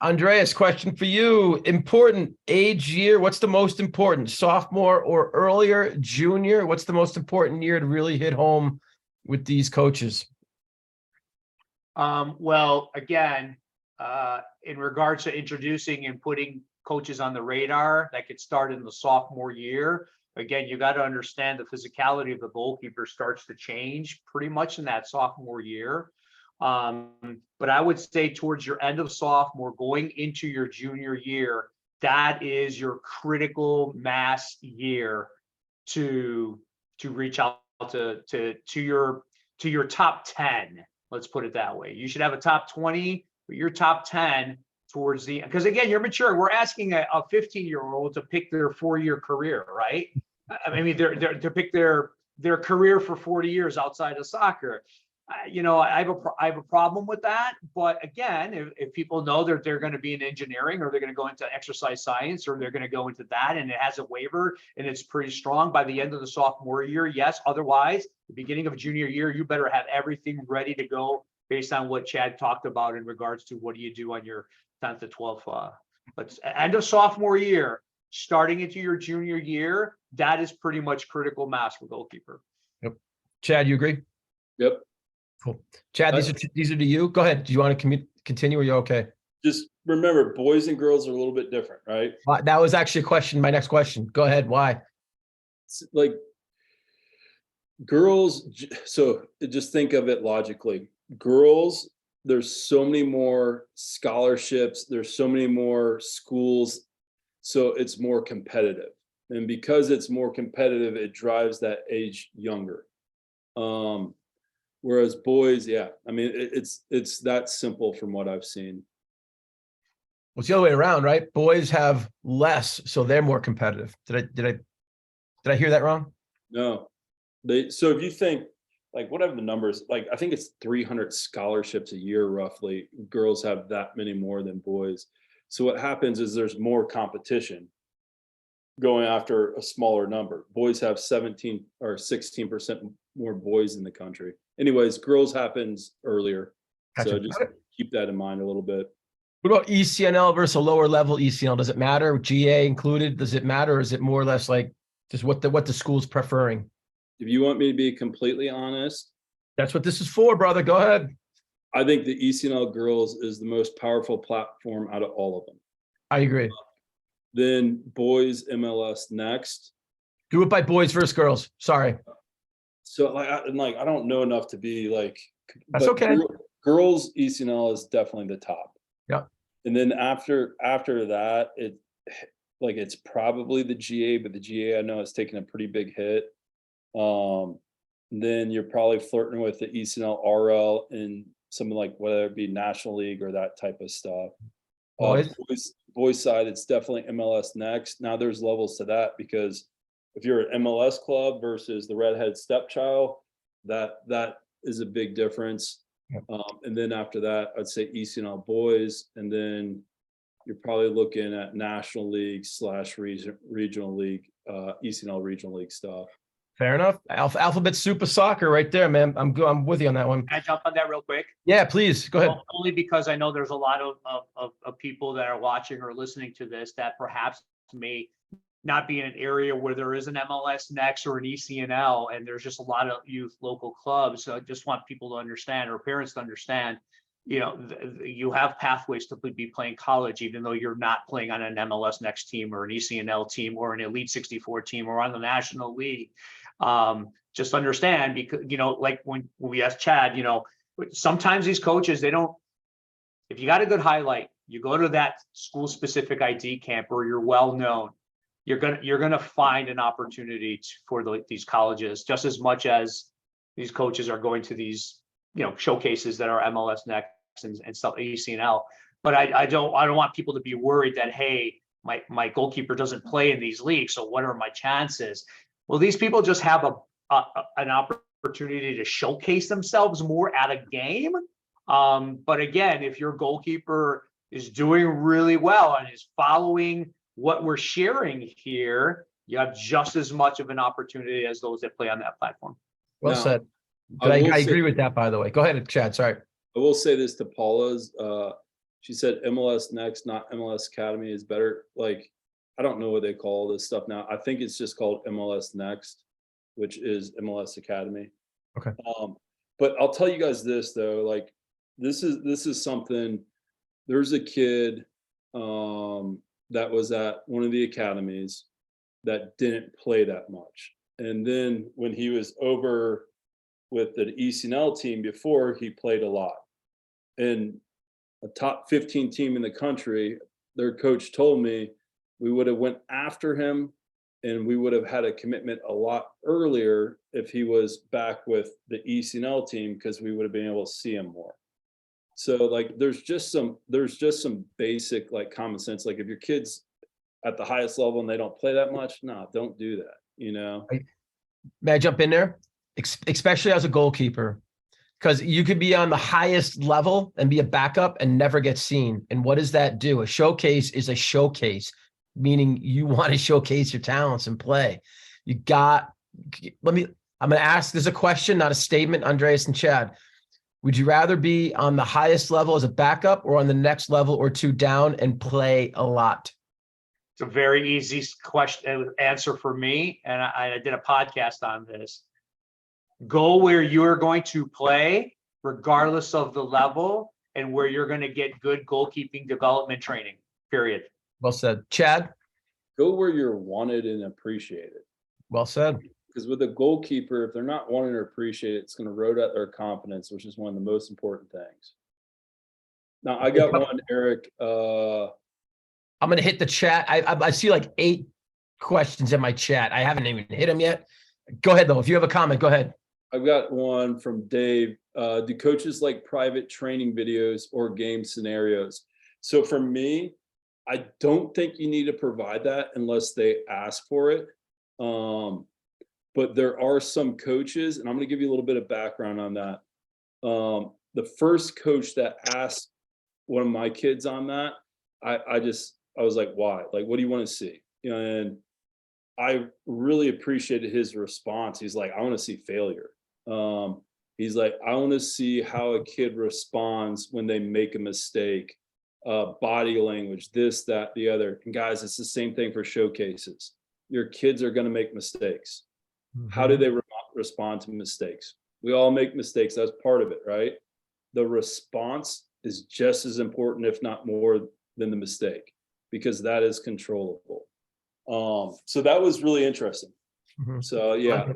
Andreas, question for you. Important age year. What's the most important? Sophomore or earlier? Junior? What's the most important year to really hit home with these coaches? Well, again, in regards to introducing and putting coaches on the radar, that could start in the sophomore year. Again, you got to understand the physicality of the goalkeeper starts to change pretty much in that sophomore year. But I would say towards your end of sophomore, going into your junior year, that is your critical mass year to reach out to your top 10. Let's put it that way. You should have a top 20, but your top 10 towards the, because again, you're mature. We're asking a 15-year-old to pick their 4-year career, right? I mean, they're to pick their career for 40 years outside of soccer. I have a problem with that. But again, if people know that they're going to be in engineering, or they're going to go into exercise science, or they're going to go into that, and it has a waiver and it's pretty strong by the end of the sophomore year, yes. Otherwise, the beginning of junior year, you better have everything ready to go based on what Chad talked about in regards to what do you do on your 10th to 12th. But end of sophomore year, starting into your junior year, that is pretty much critical mass for goalkeeper. Yep. Chad, you agree? Yep. Cool. Chad, these are to you. Go ahead. Do you want to continue, or are you okay? Just remember, boys and girls are a little bit different, right? That was actually a question. My next question. Go ahead. Why? It's like girls, so just think of it logically. Girls, there's so many more scholarships. There's so many more schools. So it's more competitive. And because it's more competitive, it drives that age younger. Whereas boys, yeah, I mean, it's that simple from what I've seen. Well, it's the other way around, right? Boys have less, so they're more competitive. Did I hear that wrong? No, so if you think, like, whatever the numbers, like, I think it's 300 scholarships a year, roughly. Girls have that many more than boys. So what happens is there's more competition going after a smaller number. Boys have 17 or 16% more boys in the country. Anyways, girls happens earlier. Gotcha. So just keep that in mind a little bit. What about ECNL versus a lower level ECNL? Does it matter? GA included? Does it matter? Or is it more or less like just what the school's preferring? If you want me to be completely honest, that's what this is for, brother. Go ahead. I think the ECNL girls is the most powerful platform out of all of them. I agree. Then boys MLS next. Do it by boys versus girls. Sorry. So I don't know enough to be like. That's okay. Girls ECNL is definitely the top. Yeah. And then after that, it's probably the GA, but the GA I know is taking a pretty big hit. Then you're probably flirting with the ECNL RL and something like whether it be National League or that type of stuff. Boys side, it's definitely MLS next. Now there's levels to that, because if you're an MLS club versus the redhead stepchild, that is a big difference. And then after that, I'd say ECNL boys, and then you're probably looking at National League / regional league, ECNL regional league stuff. Fair enough. Alphabet Super Soccer right there, man. I'm with you on that one. Can I jump on that real quick? Yeah, please. Go ahead. Well, only because I know there's a lot of people that are watching or listening to this that perhaps may not be in an area where there is an MLS Next or an ECNL, and there's just a lot of youth local clubs. So I just want people to understand, or parents to understand, you have pathways to be playing college, even though you're not playing on an MLS Next team or an ECNL team or an Elite 64 team or on the National League. Just understand, because, like when we asked Chad, sometimes these coaches, if you got a good highlight, you go to that school specific ID camp where you're well known, you're gonna find an opportunity for these colleges just as much as these coaches are going to these showcases that are MLS Next and stuff, ECNL. But I don't want people to be worried that, hey, my goalkeeper doesn't play in these leagues, so what are my chances? Well, these people just have an opportunity to showcase themselves more at a game. But again, if your goalkeeper is doing really well and is following what we're sharing here, you have just as much of an opportunity as those that play on that platform. Well Now, said. I agree with that, by the way. Go ahead, Chad. Sorry. I will say this to Paula's. She said MLS Next, not MLS Academy, is better. Like, I don't know what they call this stuff now. I think it's just called MLS Next, which is MLS Academy. Okay. But I'll tell you guys this though, like this is something. There's a kid that was at one of the academies that didn't play that much. And then when he was over with the ECNL team before, he played a lot. And a top 15 team in the country, their coach told me we would have went after him and we would have had a commitment a lot earlier if he was back with the ECNL team, because we would have been able to see him more. So like there's just some basic like common sense. Like if your kid's at the highest level and they don't play that much, no, don't do that, May I jump in there? Especially as a goalkeeper, because you could be on the highest level and be a backup and never get seen. And what does that do? A showcase is a showcase, meaning you want to showcase your talents and play. I'm going to ask, this is a question, not a statement, Andreas and Chad. Would you rather be on the highest level as a backup or on the next level or two down and play a lot? It's a very easy question answer for me. And I did a podcast on this. Go where you're going to play, regardless of the level, and where you're going to get good goalkeeping development training, period. Well said. Chad? Go where you're wanted and appreciated. Well said. Because with a goalkeeper, if they're not wanted or appreciated, it's going to erode out their confidence, which is one of the most important things. Now, I got one, Eric. I'm going to hit the chat. I see like 8 questions in my chat. I haven't even hit them yet. Go ahead, though. If you have a comment, go ahead. I've got one from Dave. Do coaches like private training videos or game scenarios? So for me, I don't think you need to provide that unless they ask for it. But there are some coaches, and I'm going to give you a little bit of background on that. The first coach that asked one of my kids on that, I was like, why? Like, what do you want to see? And I really appreciated his response. He's like, I want to see failure. He's like, I want to see how a kid responds when they make a mistake, body language, this, that, the other. And guys, it's the same thing for showcases. Your kids are going to make mistakes. Mm-hmm. How do they respond to mistakes? We all make mistakes. That's part of it, right? The response is just as important, if not more, than the mistake, because that is controllable. So that was really interesting. Mm-hmm. So yeah,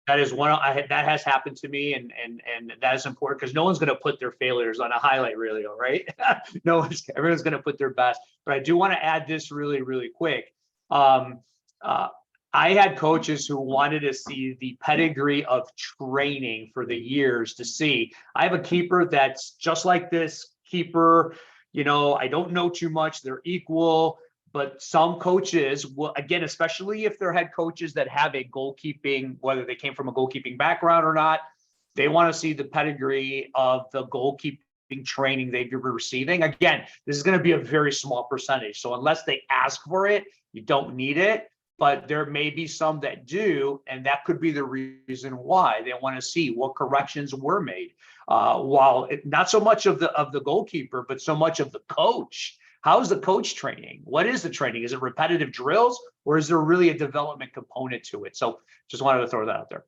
that has happened to me, and that is important because no one's going to put their failures on a highlight reel, right? Everyone's going to put their best. But I do want to add this really, really quick. I had coaches who wanted to see the pedigree of training for the years to see. I have a keeper that's just like this keeper. I don't know too much. They're equal. But some coaches will, again, especially if they're head coaches that have a goalkeeping, whether they came from a goalkeeping background or not, they want to see the pedigree of the goalkeeping training they've been receiving. Again, this is going to be a very small percentage. So unless they ask for it, you don't need it. But there may be some that do, and that could be the reason why they want to see what corrections were made. While not so much of the goalkeeper, but so much of the coach. How's the coach training? What is the training? Is it repetitive drills, or is there really a development component to it? So just wanted to throw that out there.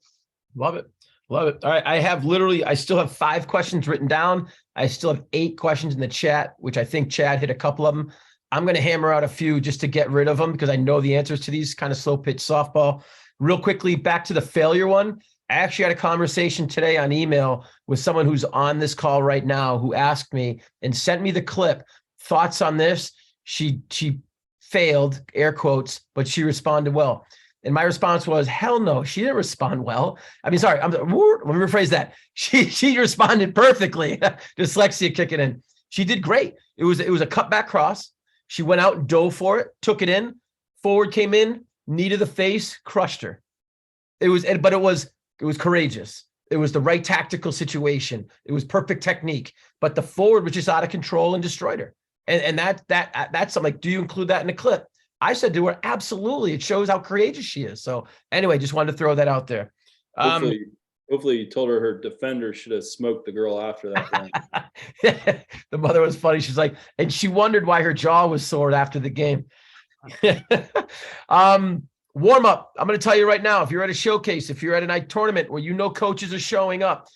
Love it. Love it. All right. I still have 5 questions written down. I still have 8 questions in the chat, which I think Chad hit a couple of them. I'm going to hammer out a few just to get rid of them because I know the answers to these, kind of slow pitch softball. Real quickly, back to the failure one. I actually had a conversation today on email with someone who's on this call right now who asked me and sent me the clip. Thoughts on this? She failed, air quotes, but she responded well. And my response was, hell no, she didn't respond well. I mean, sorry, let me rephrase that. She responded perfectly. Dyslexia kicking in. She did great. It was a cutback cross. She went out and dove for it, took it in, forward came in, knee to the face, crushed her. It was courageous. It was the right tactical situation. It was perfect technique, but the forward was just out of control and destroyed her. And that's something like, do you include that in the clip? I said to her, absolutely. It shows how courageous she is. So anyway, just wanted to throw that out there. Hopefully you told her defender should have smoked the girl after that one. The mother was funny. She's like, and she wondered why her jaw was sore after the game. Warm up. I'm going to tell you right now, if you're at a showcase, if you're at a night tournament where you know coaches are showing up,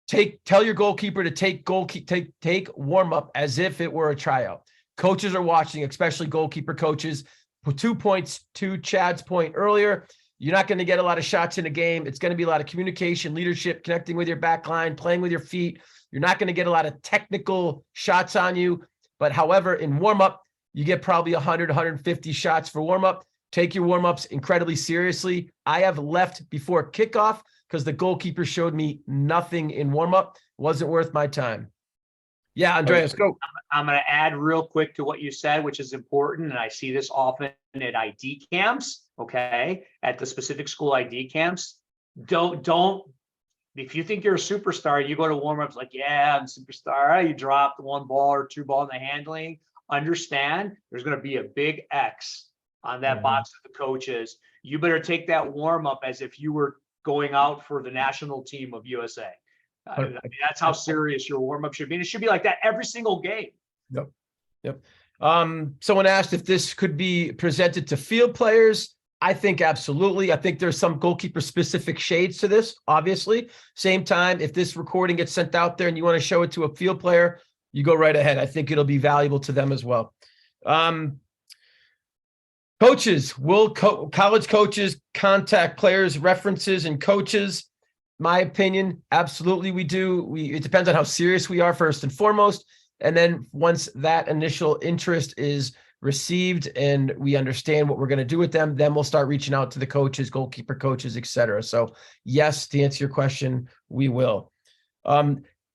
tell your goalkeeper to take warm up as if it were a tryout. Coaches are watching, especially goalkeeper coaches. 2 points to Chad's point earlier. You're not going to get a lot of shots in a game. It's going to be a lot of communication, leadership, connecting with your back line, playing with your feet. You're not going to get a lot of technical shots on you. But however, in warm-up, you get probably 100, 150 shots for warm-up. Take your warm-ups incredibly seriously. I have left before kickoff because the goalkeeper showed me nothing in warm-up. Wasn't worth my time. Yeah, Andreas, go. I'm going to add real quick to what you said, which is important. And I see this often at ID camps, okay? At the specific school ID camps. Don't, if you think you're a superstar, you go to warm-ups like, yeah, I'm a superstar. You dropped 1 ball or 2 ball in the handling. Understand there's going to be a big X on that box of the coaches. You better take that warm-up as if you were going out for the national team of USA. I mean, that's how serious your warm-up should be. And it should be like that every single game. Yep. Someone asked if this could be presented to field players. I think absolutely. I think there's some goalkeeper specific shades to this, obviously. Same time, if this recording gets sent out there and you want to show it to a field player, you go right ahead. I think it'll be valuable to them as well. Coaches, will college coaches contact players' references and coaches? My opinion, absolutely we do. It depends on how serious we are first and foremost. And then once that initial interest is received and we understand what we're going to do with them, then we'll start reaching out to the coaches, goalkeeper coaches, et cetera. So yes, to answer your question, we will.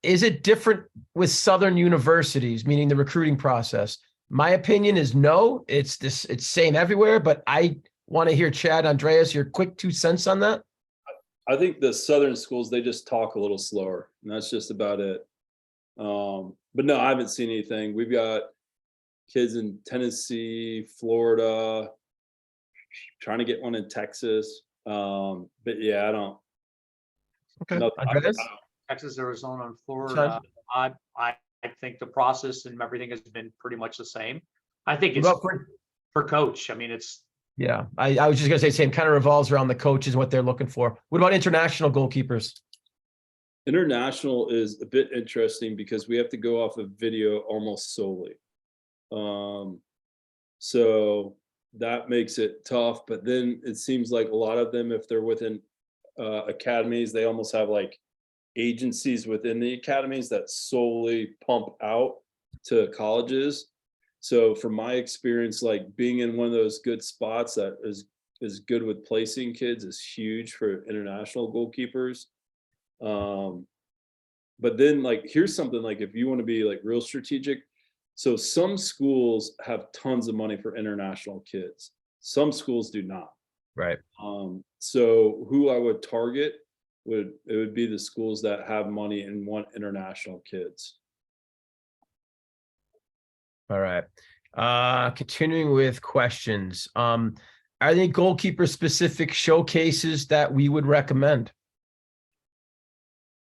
Is it different with Southern universities, meaning the recruiting process? My opinion is no, it's same everywhere, but I want to hear Chad, Andreas, your quick 2 cents on that. I think the Southern schools, they just talk a little slower, and that's just about it. But no, I haven't seen anything. We've got kids in Tennessee, Florida, trying to get one in Texas. But yeah, I don't. Okay. Texas, Arizona, and Florida. I think the process and everything has been pretty much the same. I think it's for coach. I mean, it's. Yeah, I was just going to say same kind of revolves around the coaches and what they're looking for. What about international goalkeepers? International is a bit interesting because we have to go off of video almost solely. So that makes it tough. But then it seems like a lot of them, if they're within academies, they almost have like agencies within the academies that solely pump out to colleges. So from my experience, like being in one of those good spots that is good with placing kids is huge for international goalkeepers. But then like, here's something like, if you want to be like real strategic. So some schools have tons of money for international kids. Some schools do not. Right. So who I would target would be the schools that have money and want international kids. All right. Continuing with questions. Are there goalkeeper specific showcases that we would recommend?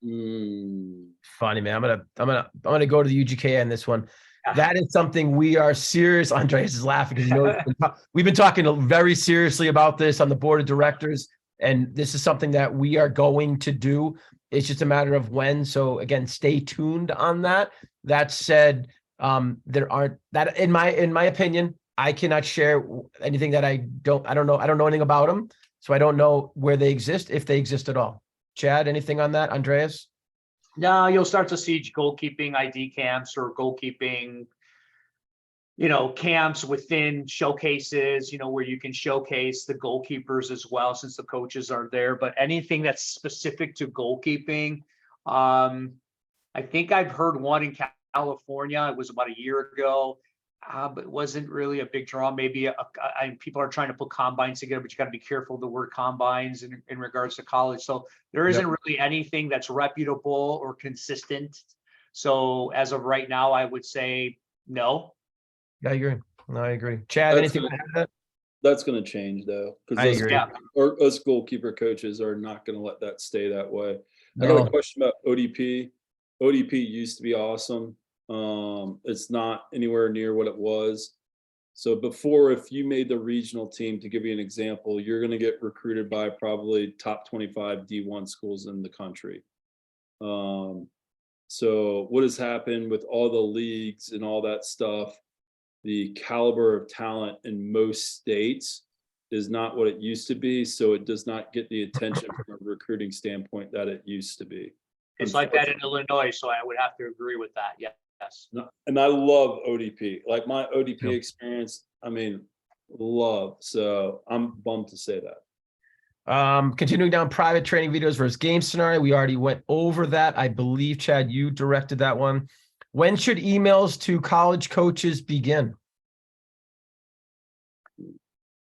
Funny, man. I'm gonna go to the UGK on this one. that is something we are serious. Andreas is laughing because we've been talking very seriously about this on the board of directors, and this is something that we are going to do. It's just a matter of when. So again, stay tuned on that. That said, there aren't that in my opinion, I cannot share anything that I don't know anything about them. So I don't know where they exist, if they exist at all. Chad, anything on that? Andreas? No, you'll start to see goalkeeping ID camps or goalkeeping, camps within showcases, where you can showcase the goalkeepers as well, since the coaches are there. But anything that's specific to goalkeeping, I think I've heard one in California. It was about a year ago. But it wasn't really a big draw. Maybe people are trying to put combines together, but you got to be careful of the word combines in regards to college. So there isn't really anything that's reputable or consistent. So as of right now, I would say no. Yeah, I agree. No, I agree. Chad, anything to add to that? That's going to change though, because us goalkeeper coaches are not going to let that stay that way. I got a question about ODP. ODP used to be awesome. It's not anywhere near what it was. So before, if you made the regional team, to give you an example, you're going to get recruited by probably top 25 D1 schools in the country. So what has happened with all the leagues and all that stuff, the caliber of talent in most states is not what it used to be. So it does not get the attention from a recruiting standpoint that it used to be. It's like that in Illinois. So I would have to agree with that. Yeah. Yes. And I love ODP. Like my ODP experience, love. So I'm bummed to say that. Continuing down private training videos versus game scenario. We already went over that. I believe, Chad, you directed that one. When should emails to college coaches begin?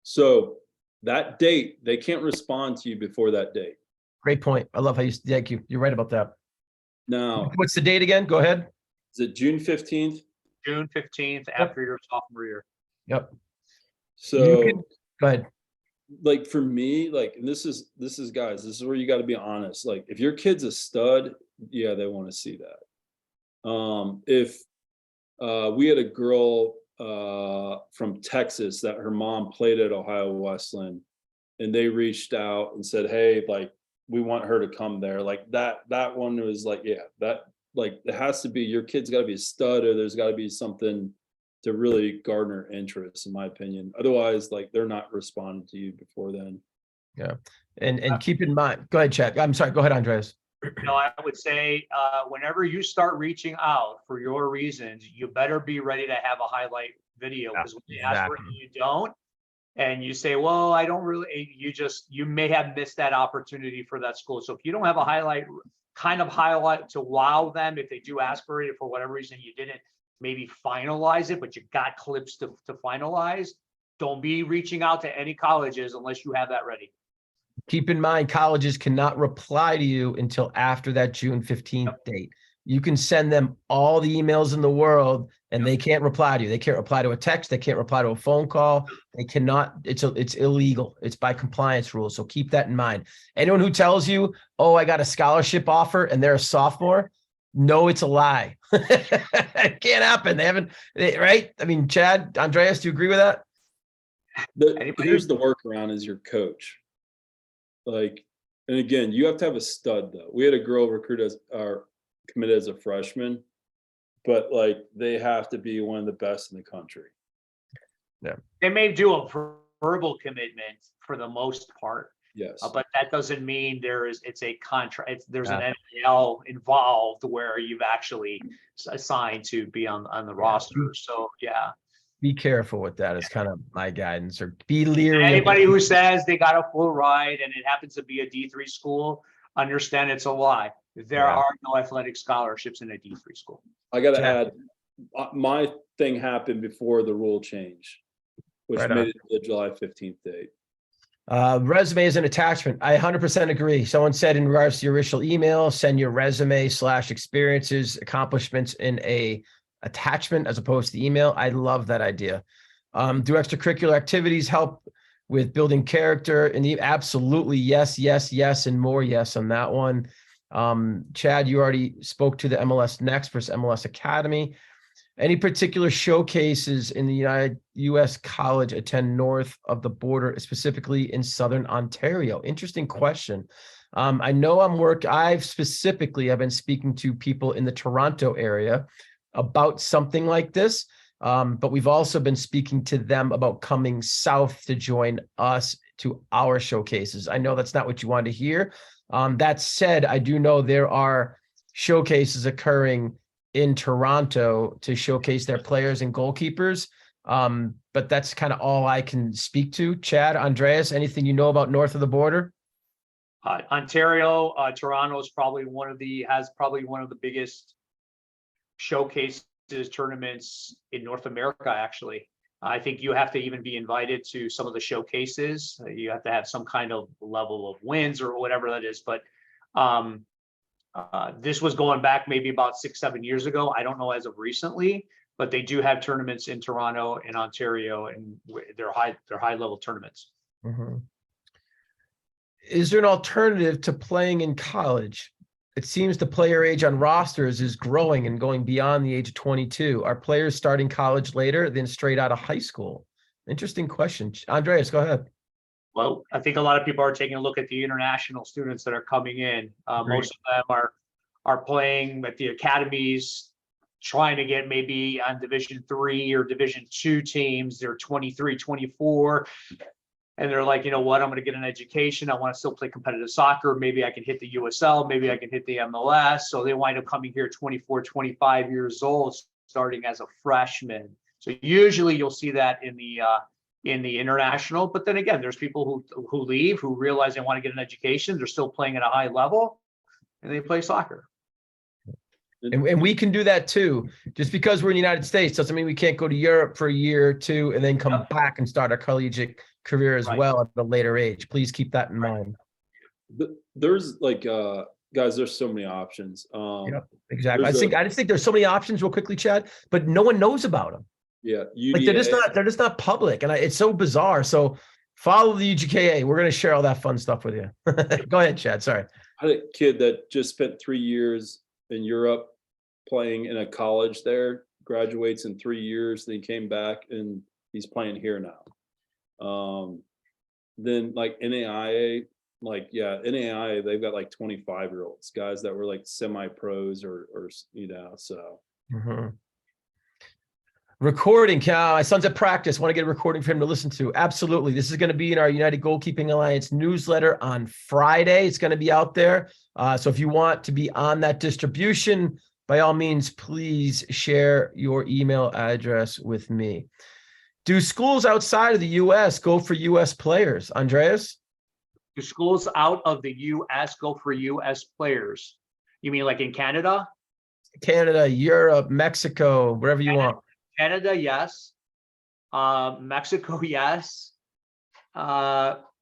So that date, they can't respond to you before that date. Great point. I love how you, thank you. You're right about that. Now, what's the date again? Go ahead. Is it June 15th? June 15th after your sophomore year. Yep. So go ahead. Like for me, like, and this is guys, this is where you got to be honest. Like if your kid's a stud, yeah, they want to see that. If we had a girl from Texas that her mom played at Ohio Wesleyan, and they reached out and said, hey, like we want her to come there. Like that one was like, yeah, that. Like it has to be, your kid's got to be a stud, or there's got to be something to really garner interest, in my opinion. Otherwise, like they're not responding to you before then. Yeah. And keep in mind, go ahead, Chad. I'm sorry. Go ahead, Andreas. I would say whenever you start reaching out for your reasons, you better be ready to have a highlight video, because when they ask for it and you don't, and you say, well, I don't really, you may have missed that opportunity for that school. So if you don't have a highlight to wow them, if they do ask for it, for whatever reason you didn't maybe finalize it, but you got clips to finalize, don't be reaching out to any colleges unless you have that ready. Keep in mind, colleges cannot reply to you until after that June 15th date. You can send them all the emails in the world and they can't reply to you. They can't reply to a text. They can't reply to a phone call. They cannot, it's illegal. It's by compliance rules. So keep that in mind. Anyone who tells you, oh, I got a scholarship offer and they're a sophomore, no, it's a lie. It can't happen. They haven't, right? I mean, Chad, Andreas, do you agree with that? Here's the workaround is your coach. Like, and again, you have to have a stud though. We had a girl committed as a freshman, but like they have to be one of the best in the country. Yeah. They may do a verbal commitment for the most part. Yes. But that doesn't mean it's a contract. There's an NIL involved where you've actually assigned to be on the roster. So yeah. Be careful with that. It's kind of my guidance, or be leery. Anybody who says they got a full ride and it happens to be a D3 school, understand it's a lie. There are no athletic scholarships in a D3 school. I got to add, my thing happened before the rule change, which made it the July 15th date. Resume is an attachment. I 100% agree. Someone said in regards to your initial email, send your resume / experiences, accomplishments in a attachment as opposed to email. I love that idea. Do extracurricular activities help with building character? And absolutely yes, and more yes on that one. Chad, you already spoke to the MLS Next versus MLS Academy. Any particular showcases in the U.S. college attend north of the border, specifically in Southern Ontario? Interesting question. I know I've been speaking to people in the Toronto area about something like this. But we've also been speaking to them about coming south to join us to our showcases. I know that's not what you wanted to hear. That said, I do know there are showcases occurring in Toronto to showcase their players and goalkeepers. But that's kind of all I can speak to. Chad, Andreas, anything you know about north of the border? Ontario, Toronto is has probably one of the biggest showcases tournaments in North America, actually. I think you have to even be invited to some of the showcases. You have to have some kind of level of wins or whatever that is. But this was going back maybe about 6-7 years ago. I don't know as of recently, but they do have tournaments in Toronto and Ontario, and they're high level tournaments. Mm-hmm. Is there an alternative to playing in college? It seems the player age on rosters is growing and going beyond the age of 22. Are players starting college later than straight out of high school? Interesting question. Andreas, go ahead. Well, I think a lot of people are taking a look at the international students that are coming in. Most of them are playing at the academies, trying to get maybe on Division 3 or Division 2 teams. They're 23, 24. And they're like, you know what, I'm going to get an education. I want to still play competitive soccer. Maybe I can hit the USL. Maybe I can hit the MLS. So they wind up coming here 24, 25 years old, starting as a freshman. So usually you'll see that in the international. But then again, there's people who leave, who realize they want to get an education. They're still playing at a high level, and they play soccer. And we can do that too. Just because we're in the United States doesn't mean we can't go to Europe for a year or two and then come back and start our collegiate career as well at a later age. Please keep that in mind. There's guys, there's so many options. Exactly. I just think there's so many options real quickly, Chad, but no one knows about them. Yeah. UDA. They're just not public. And it's so bizarre. So follow the UGKA. We're going to share all that fun stuff with you. Go ahead, Chad. Sorry. I had a kid that just spent 3 years in Europe playing in a college there, graduates in 3 years. Then he came back and he's playing here now. Then NAIA, NAIA, they've got 25-year-olds, guys that were semi-pros or so. Mm-hmm. Recording, my son's at practice. Want to get a recording for him to listen to? Absolutely. This is going to be in our United Goalkeeping Alliance newsletter on Friday. It's going to be out there. So if you want to be on that distribution, by all means, please share your email address with me. Do schools outside of the U.S. go for U.S. players, Andreas? Do schools out of the U.S. go for U.S. players? You mean like in Canada? Canada, Europe, Mexico, wherever you want. Canada, yes. Mexico, yes.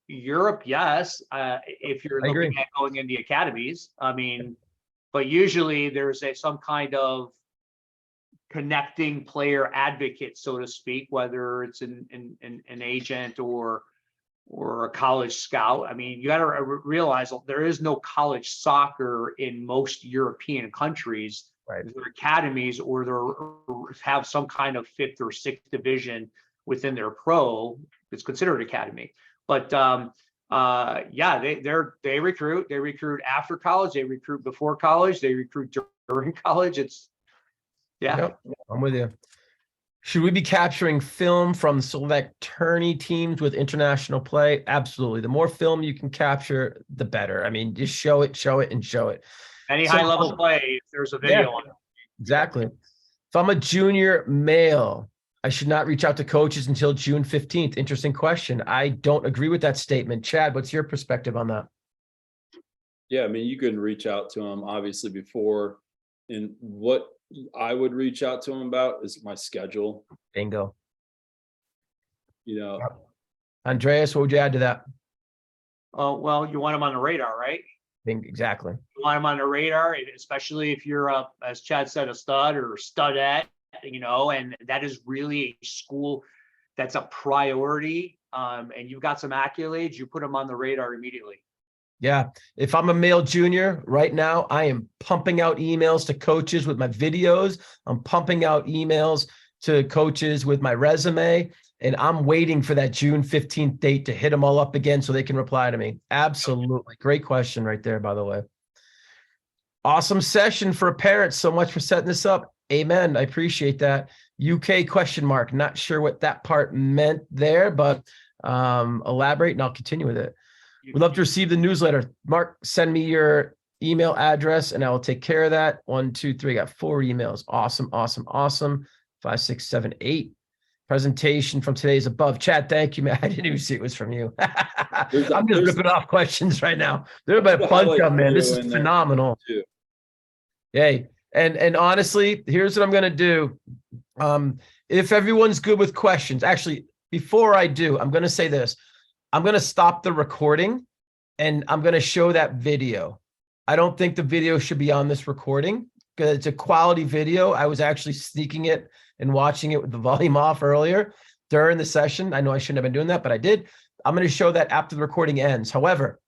Europe, yes. If you're looking at going in the academies, but usually there's some kind of connecting player advocate, so to speak, whether it's an agent or a college scout. You got to realize there is no college soccer in most European countries. Right. Their academies or have some kind of 5th or 6th division within their pro. It's considered academy, but they recruit after college, they recruit before college, they recruit during college. Yep, I'm with you. Should we be capturing film from select tourney teams with international play? Absolutely. The more film you can capture, the better. Just show it, and show it. Any high-level play, if there's a video on it. Exactly. If I'm a junior male, I should not reach out to coaches until June 15th. Interesting question. I don't agree with that statement. Chad, what's your perspective on that? Yeah, you can reach out to them obviously before. And what I would reach out to them about is my schedule. Bingo. Andreas, what would you add to that? Oh, well, you want them on the radar, right? Exactly. You want them on the radar, especially if you're as Chad said, a stud or studette, and that is really a school that's a priority. And you've got some accolades, you put them on the radar immediately. Yeah. If I'm a male junior right now, I am pumping out emails to coaches with my videos. I'm pumping out emails to coaches with my resume. And I'm waiting for that June 15th date to hit them all up again so they can reply to me. Absolutely. Great question right there, by the way. Awesome session for parents. So much for setting this up. Amen. I appreciate that. UK question mark. Not sure what that part meant there, but elaborate and I'll continue with it. We'd love to receive the newsletter. Mark, send me your email address and I will take care of that. 1, 2, 3. Got 4 emails. Awesome, awesome, awesome. 5, 6, 7, 8. Presentation from today's above. Chad, thank you, man. I didn't even see it was from you. I'm just ripping off questions right now. There's a bunch of them, man. This is phenomenal. Hey, and honestly, here's what I'm gonna do. If everyone's good with questions, actually, before I do, I'm gonna say this. I'm going to stop the recording and I'm going to show that video. I don't think the video should be on this recording because it's a quality video. I was actually sneaking it and watching it with the volume off earlier during the session. I know I shouldn't have been doing that, but I did. I'm going to show that after the recording ends. However,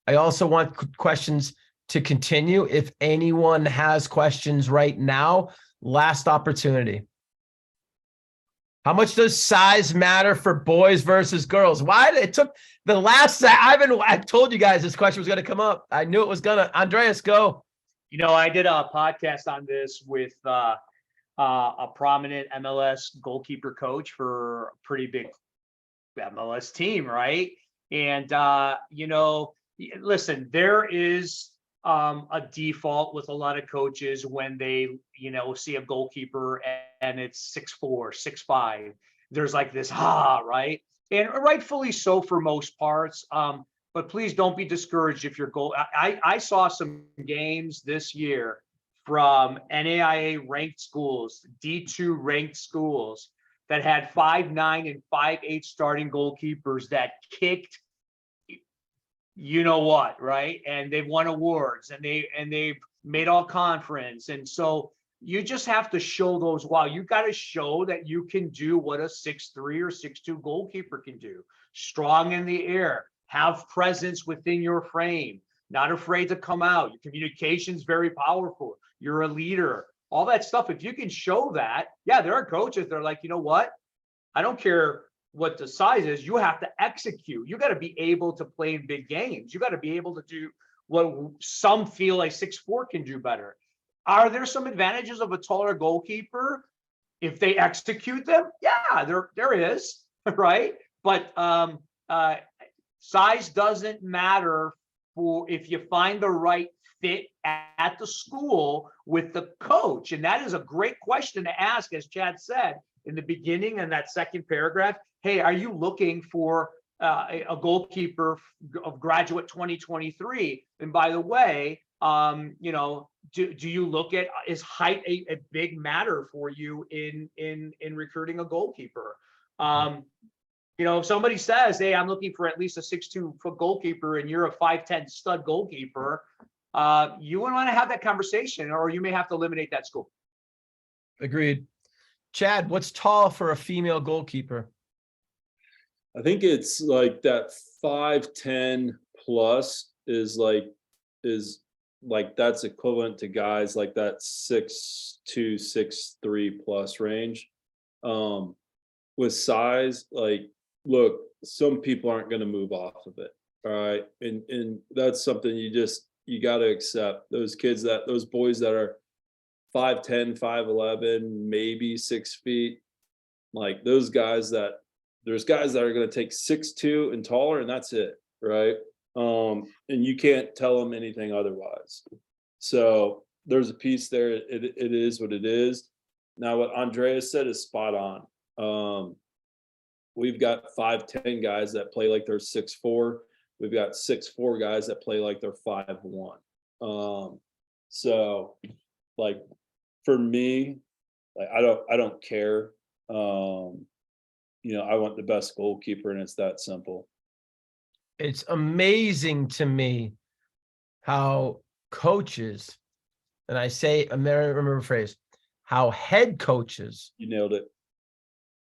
I also want questions to continue. If anyone has questions right now, last opportunity. How much does size matter for boys versus girls? Why it took the last? I told you guys this question was going to come up. I knew it was going to. Andreas, go. You know, I did a podcast on this with a prominent MLS goalkeeper coach for a pretty big MLS team, right? And you know, listen, there is a default with a lot of coaches when they, you know, see a goalkeeper and it's 6'4", 6'5". There's like this, right? And rightfully so for most parts. But please don't be discouraged if your goal. I saw some games this year from NAIA ranked schools, D2 ranked schools that had 5'9" and 5'8" starting goalkeepers that kicked you know what, right? And they've won awards and they've made all conference. And so you just have to show those. Wow, you got to show that you can do what a 6'3" or 6'2" goalkeeper can do. Strong in the air, have presence within your frame, not afraid to come out. Your communication's very powerful. You're a leader, all that stuff. If you can show that, yeah, there are coaches that are like, you know what? I don't care what the size is, you have to execute. You got to be able to play in big games. You got to be able to do what some feel like 6'4" can do better. Are there some advantages of a taller goalkeeper if they execute them? Yeah, there is, right? But size doesn't matter for if you find the right fit at the school with the coach. And that is a great question to ask, as Chad said in the beginning in that second paragraph. Hey, are you looking for a goalkeeper of graduate 2023? And by the way, you know, do you look at, is height a big matter for you in recruiting a goalkeeper? You know, if somebody says, hey, I'm looking for at least a 6'2" foot goalkeeper and you're a 5'10" stud goalkeeper, you wouldn't want to have that conversation, or you may have to eliminate that school. Agreed. Chad, what's tall for a female goalkeeper? I think it's like that 5'10" plus is like that's equivalent to guys like that 6'2", 6'3" plus range. With size, like, look, some people aren't going to move off of it. All right. And that's something you got to accept. Those boys that are 5'10", 5'11", maybe 6 feet, like there's guys that are going to take 6'2" and taller, and that's it, right? And you can't tell them anything otherwise. So there's a piece there. It is what it is. Now, what Andreas said is spot on. We've got 5'10" guys that play like they're 6'4". We've got 6'4" guys that play like they're 5'1". So, like, for me, like I don't care. You know, I want the best goalkeeper, and it's that simple. It's amazing to me how coaches, and I say, I remember a phrase, how head coaches, You nailed it.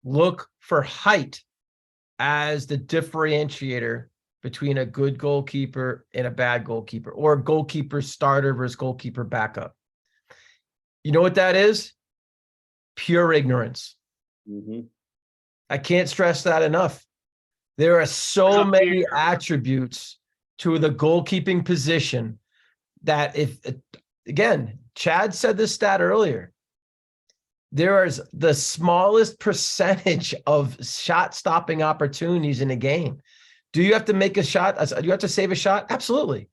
look for height as the differentiator between a good goalkeeper and a bad goalkeeper, or a goalkeeper starter versus goalkeeper backup. You know what that is? Pure ignorance. Mhm. I can't stress that enough. There are so many attributes to the goalkeeping position that again, Chad said this stat earlier, there is the smallest percentage of shot stopping opportunities in a game. Do you have to make a shot? Do you have to save a shot? Absolutely.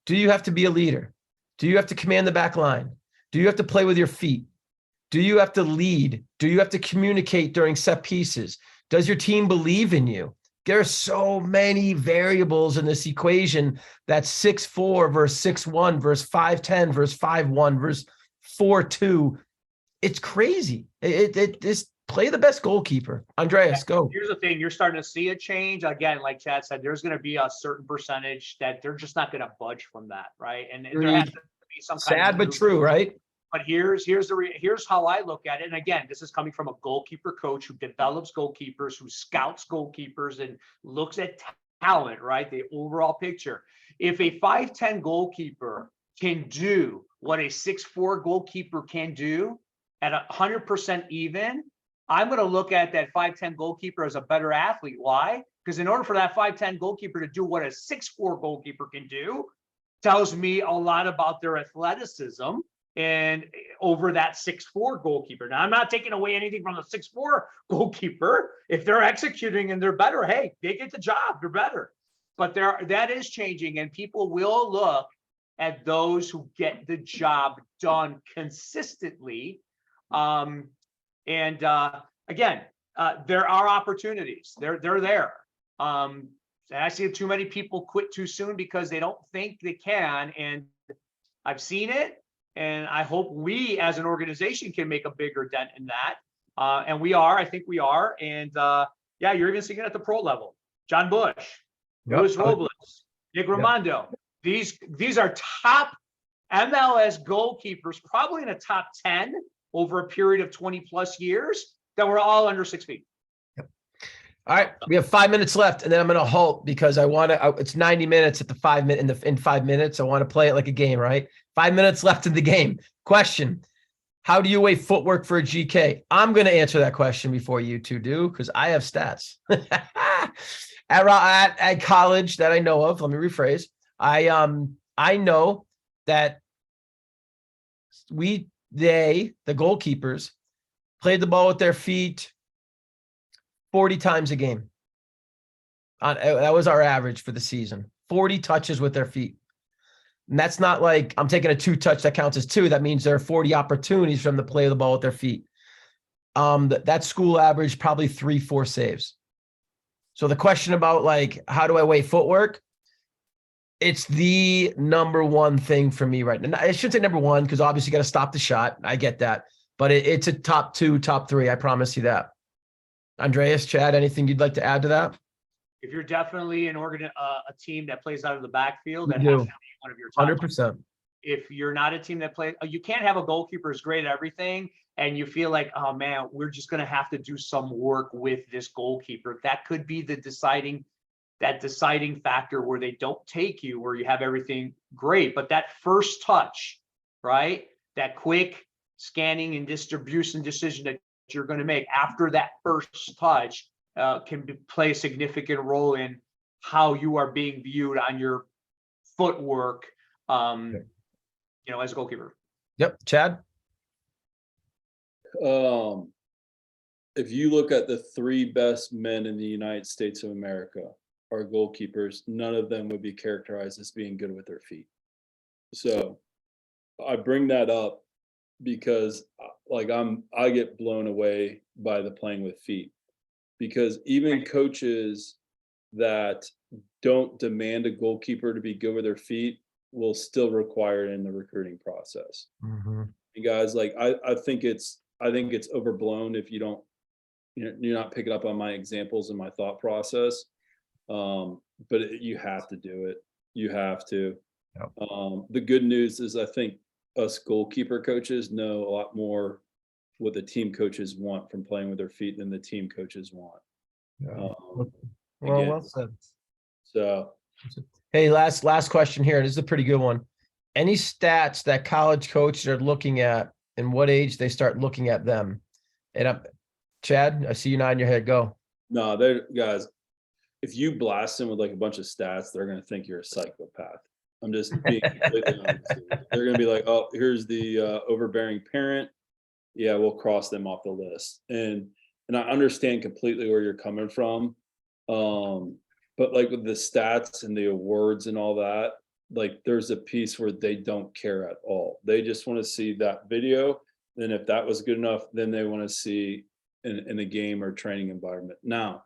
Do you have to be a leader? Do you have to command the back line? Do you have to play with your feet? Do you have to lead? Do you have to communicate during set pieces? Does your team believe in you? There are so many variables in this equation that's 6'4" versus 6'1" versus 5'10" versus 5'1" versus 4'2". It's crazy. It is play the best goalkeeper. Andreas, go. Here's the thing. You're starting to see a change. Again, like Chad said, there's going to be a certain percentage that they're just not going to budge from that, right? And there has to be some kind of sad but true, right? But here's how I look at it. And again, this is coming from a goalkeeper coach who develops goalkeepers, who scouts goalkeepers and looks at talent, right? The overall picture. If a 5'10" goalkeeper can do what a 6'4" goalkeeper can do at 100% even, I'm going to look at that 5'10" goalkeeper as a better athlete. Why? Because in order for that 5'10" goalkeeper to do what a 6'4" goalkeeper can do, tells me a lot about their athleticism and over that 6'4" goalkeeper. Now, I'm not taking away anything from the 6'4" goalkeeper. If they're executing and they're better, hey, they get the job. They're better. But that is changing, and people will look at those who get the job done consistently. Again, there are opportunities. They're there. And I see too many people quit too soon because they don't think they can. And I've seen it. And I hope we as an organization can make a bigger dent in that. And we are. I think we are. And yeah, you're even seeing it at the pro level. John Bush, Luis Robles, Nick Raimondo. These are top MLS goalkeepers, probably in the top 10 over a period of 20 plus years, that were all under 6 feet. All right, we have 5 minutes left, and then I'm going to halt because I want to. It's 90 minutes at the 5 minute in 5 minutes. I want to play it like a game, right? 5 minutes left in the game. Question: how do you weigh footwork for a GK? I'm going to answer that question before you two do because I have stats at college that I know of. Let me rephrase. I know that the goalkeepers played the ball with their feet 40 times a game. That was our average for the season. 40 touches with their feet. And that's not like I'm taking a 2-touch that counts as 2. That means there are 40 opportunities for them to play the ball with their feet. That school average probably 3-4 saves. So the question about like, how do I weigh footwork? It's the number one thing for me right now. I shouldn't say number one because obviously you got to stop the shot. I get that. But it's a top 2, top 3. I promise you that. Andreas, Chad, anything you'd like to add to that? If you're definitely a team that plays out of the backfield, that has to be one of your top 100%. If you're not a team that plays, you can't have a goalkeeper who's great at everything, and you feel like, oh man, we're just going to have to do some work with this goalkeeper. That could be the deciding factor where they don't take you, where you have everything great, but that first touch, right? That quick scanning and distribution decision that you're going to make after that first touch can play a significant role in how you are being viewed on your footwork, as a goalkeeper. Yep. Chad? If you look at the 3 best men in the United States of America are goalkeepers, none of them would be characterized as being good with their feet. So I bring that up because I get blown away by the playing with feet, because even coaches that don't demand a goalkeeper to be good with their feet will still require it in the recruiting process. Mm-hmm. And guys, like I think it's overblown if you don't, you're not picking up on my examples and my thought process. But you have to do it. You have to. Yep. The good news is I think us goalkeeper coaches know a lot more what the team coaches want from playing with their feet than the team coaches want. Yeah. Well said. So Hey, last question here. This is a pretty good one. Any stats that college coaches are looking at and what age they start looking at them? And Chad, I see you nodding your head. Go. no, they're guys. If you blast them with like a bunch of stats, they're gonna think you're a psychopath. I'm just being completely honest. With you. They're gonna be like, oh, here's the overbearing parent. Yeah, we'll cross them off the list. And I understand completely where you're coming from. But like with the stats and the awards and all that, like there's a piece where they don't care at all. They just want to see that video. Then if that was good enough, then they want to see in a game or training environment. Now,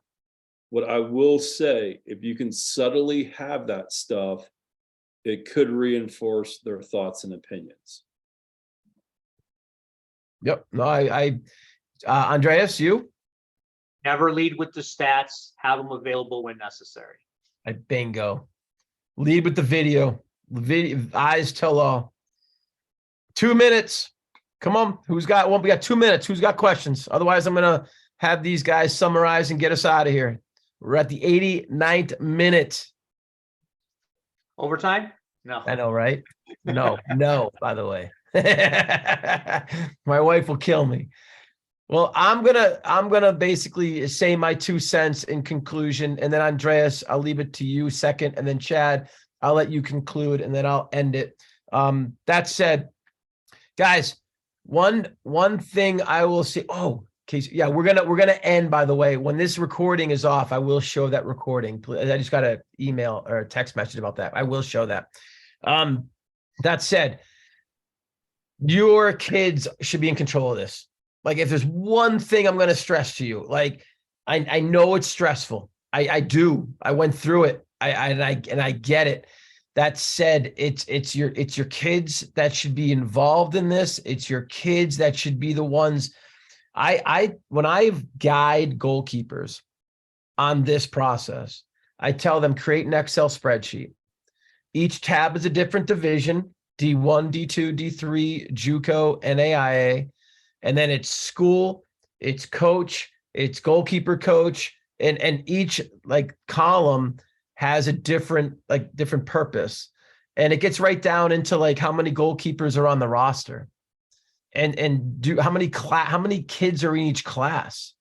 what I will say, if you can subtly have that stuff, it could reinforce their thoughts and opinions. Yep. No, Andreas, you? Never lead with the stats, have them available when necessary. Bingo. Lead with the video. Video eyes tell all. 2 minutes. Come on. Who's got one? We got 2 minutes. Who's got questions? Otherwise, I'm gonna have these guys summarize and get us out of here. We're at the 89th minute. Overtime? No. I know, right? No, by the way. My wife will kill me. Well, I'm gonna basically say my 2 cents in conclusion, and then Andreas, I'll leave it to you second, and then Chad, I'll let you conclude, and then I'll end it. That said, guys, one thing I will say. Oh, okay, yeah, we're gonna end. By the way, when this recording is off, I will show that recording. I just got an email or a text message about that. I will show that. That said, your kids should be in control of this. Like, if there's one thing I'm going to stress to you, like, I know it's stressful. I do. I went through it. I get it. That said, it's your kids that should be involved in this. It's your kids that should be the ones. When I guide goalkeepers on this process, I tell them create an Excel spreadsheet. Each tab is a different division: D1, D2, D3, JUCO, NAIA. And then it's school, it's coach, it's goalkeeper coach, and each like column has a different purpose. And it gets right down into like how many goalkeepers are on the roster, and how many kids are in each class.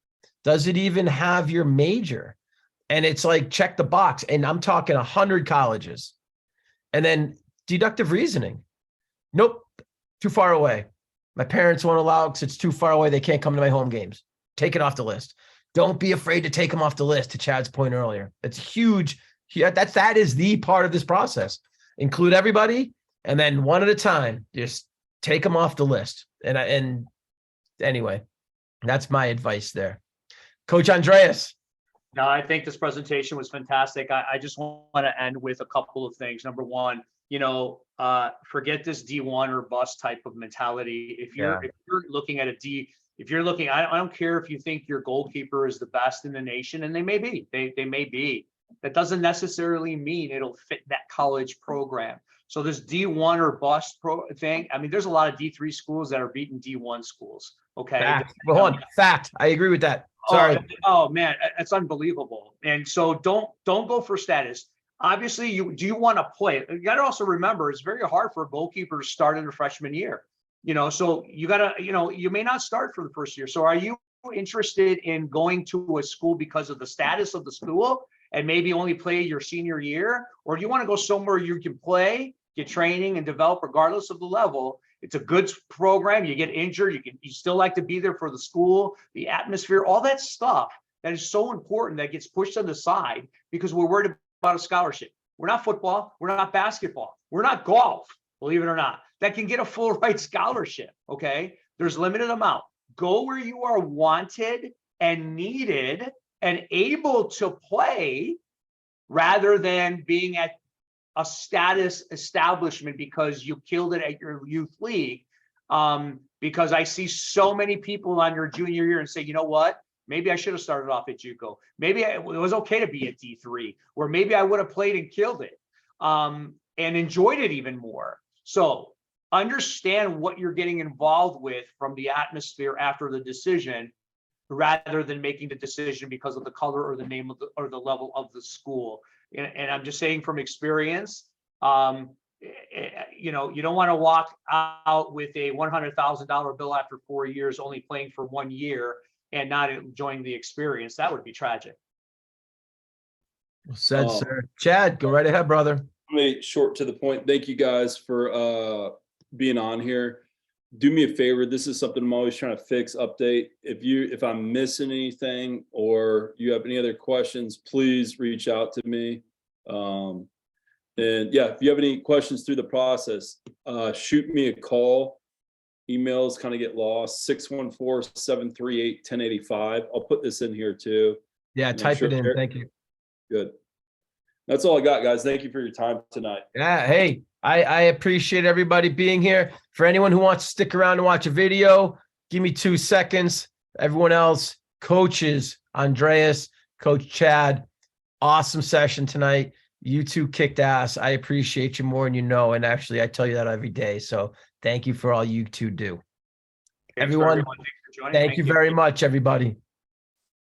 Does it even have your major? And it's like, check the box. And I'm talking 100 colleges. And then deductive reasoning. Nope, too far away. My parents won't allow it because it's too far away. They can't come to my home games. Take it off the list. Don't be afraid to take them off the list, to Chad's point earlier. It's huge. Yeah, that is the part of this process. Include everybody, and then one at a time, just take them off the list. And anyway, that's my advice there. Coach Andreas. No, I think this presentation was fantastic. I just want to end with a couple of things. Number one, forget this D1 or bust type of mentality. If you're looking at I don't care if you think your goalkeeper is the best in the nation, and they may be. That doesn't necessarily mean it'll fit that college program. So this D1 or bust thing, I mean, there's a lot of D3 schools that are beating D1 schools. Okay. Fact. I agree with that. Sorry. Oh man, it's unbelievable. And so don't go for status. Obviously, do you want to play? You got to also remember, it's very hard for a goalkeeper to start in their freshman year. So you got to, you may not start for the first year. So are you interested in going to a school because of the status of the school and maybe only play your senior year? Or do you want to go somewhere you can play, get training, and develop regardless of the level? It's a good program. You get injured, you still like to be there for the school, the atmosphere, all that stuff that is so important that gets pushed on the side because we're worried about a scholarship. We're not football. We're not basketball. We're not golf, believe it or not, that can get a full ride scholarship. Okay. There's limited amount. Go where you are wanted and needed and able to play rather than being at a status establishment because you killed it at your youth league. Because I see so many people on your junior year and say, you know what? Maybe I should have started off at JUCO. Maybe it was okay to be at D3, or maybe I would have played and killed it and enjoyed it even more. So understand what you're getting involved with from the atmosphere after the decision, rather than making the decision because of the color or the name of or the level of the school. and I'm just saying from experience, you know, you don't want to walk out with a $100,000 bill after 4 years, only playing for 1 year and not enjoying the experience. That would be tragic. Well said, sir. Chad, go right ahead, brother. Short to the point. Thank you guys for being on here. Do me a favor. This is something I'm always trying to fix, update. If I'm missing anything or you have any other questions, please reach out to me. And yeah, if you have any questions through the process, shoot me a call. Emails kind of get lost. 614-738-1085. I'll put this in here too. Yeah, type it in. Thank you. Good. That's all I got, guys. Thank you for your time tonight. Yeah. Hey, I appreciate everybody being here. For anyone who wants to stick around and watch a video, give me 2 seconds. Everyone else, coaches, Andreas, Coach Chad, awesome session tonight. You two kicked ass. I appreciate you more than you know. And actually, I tell you that every day. So thank you for all you two do. Thanks Everyone, for joining. thank you very much, everybody.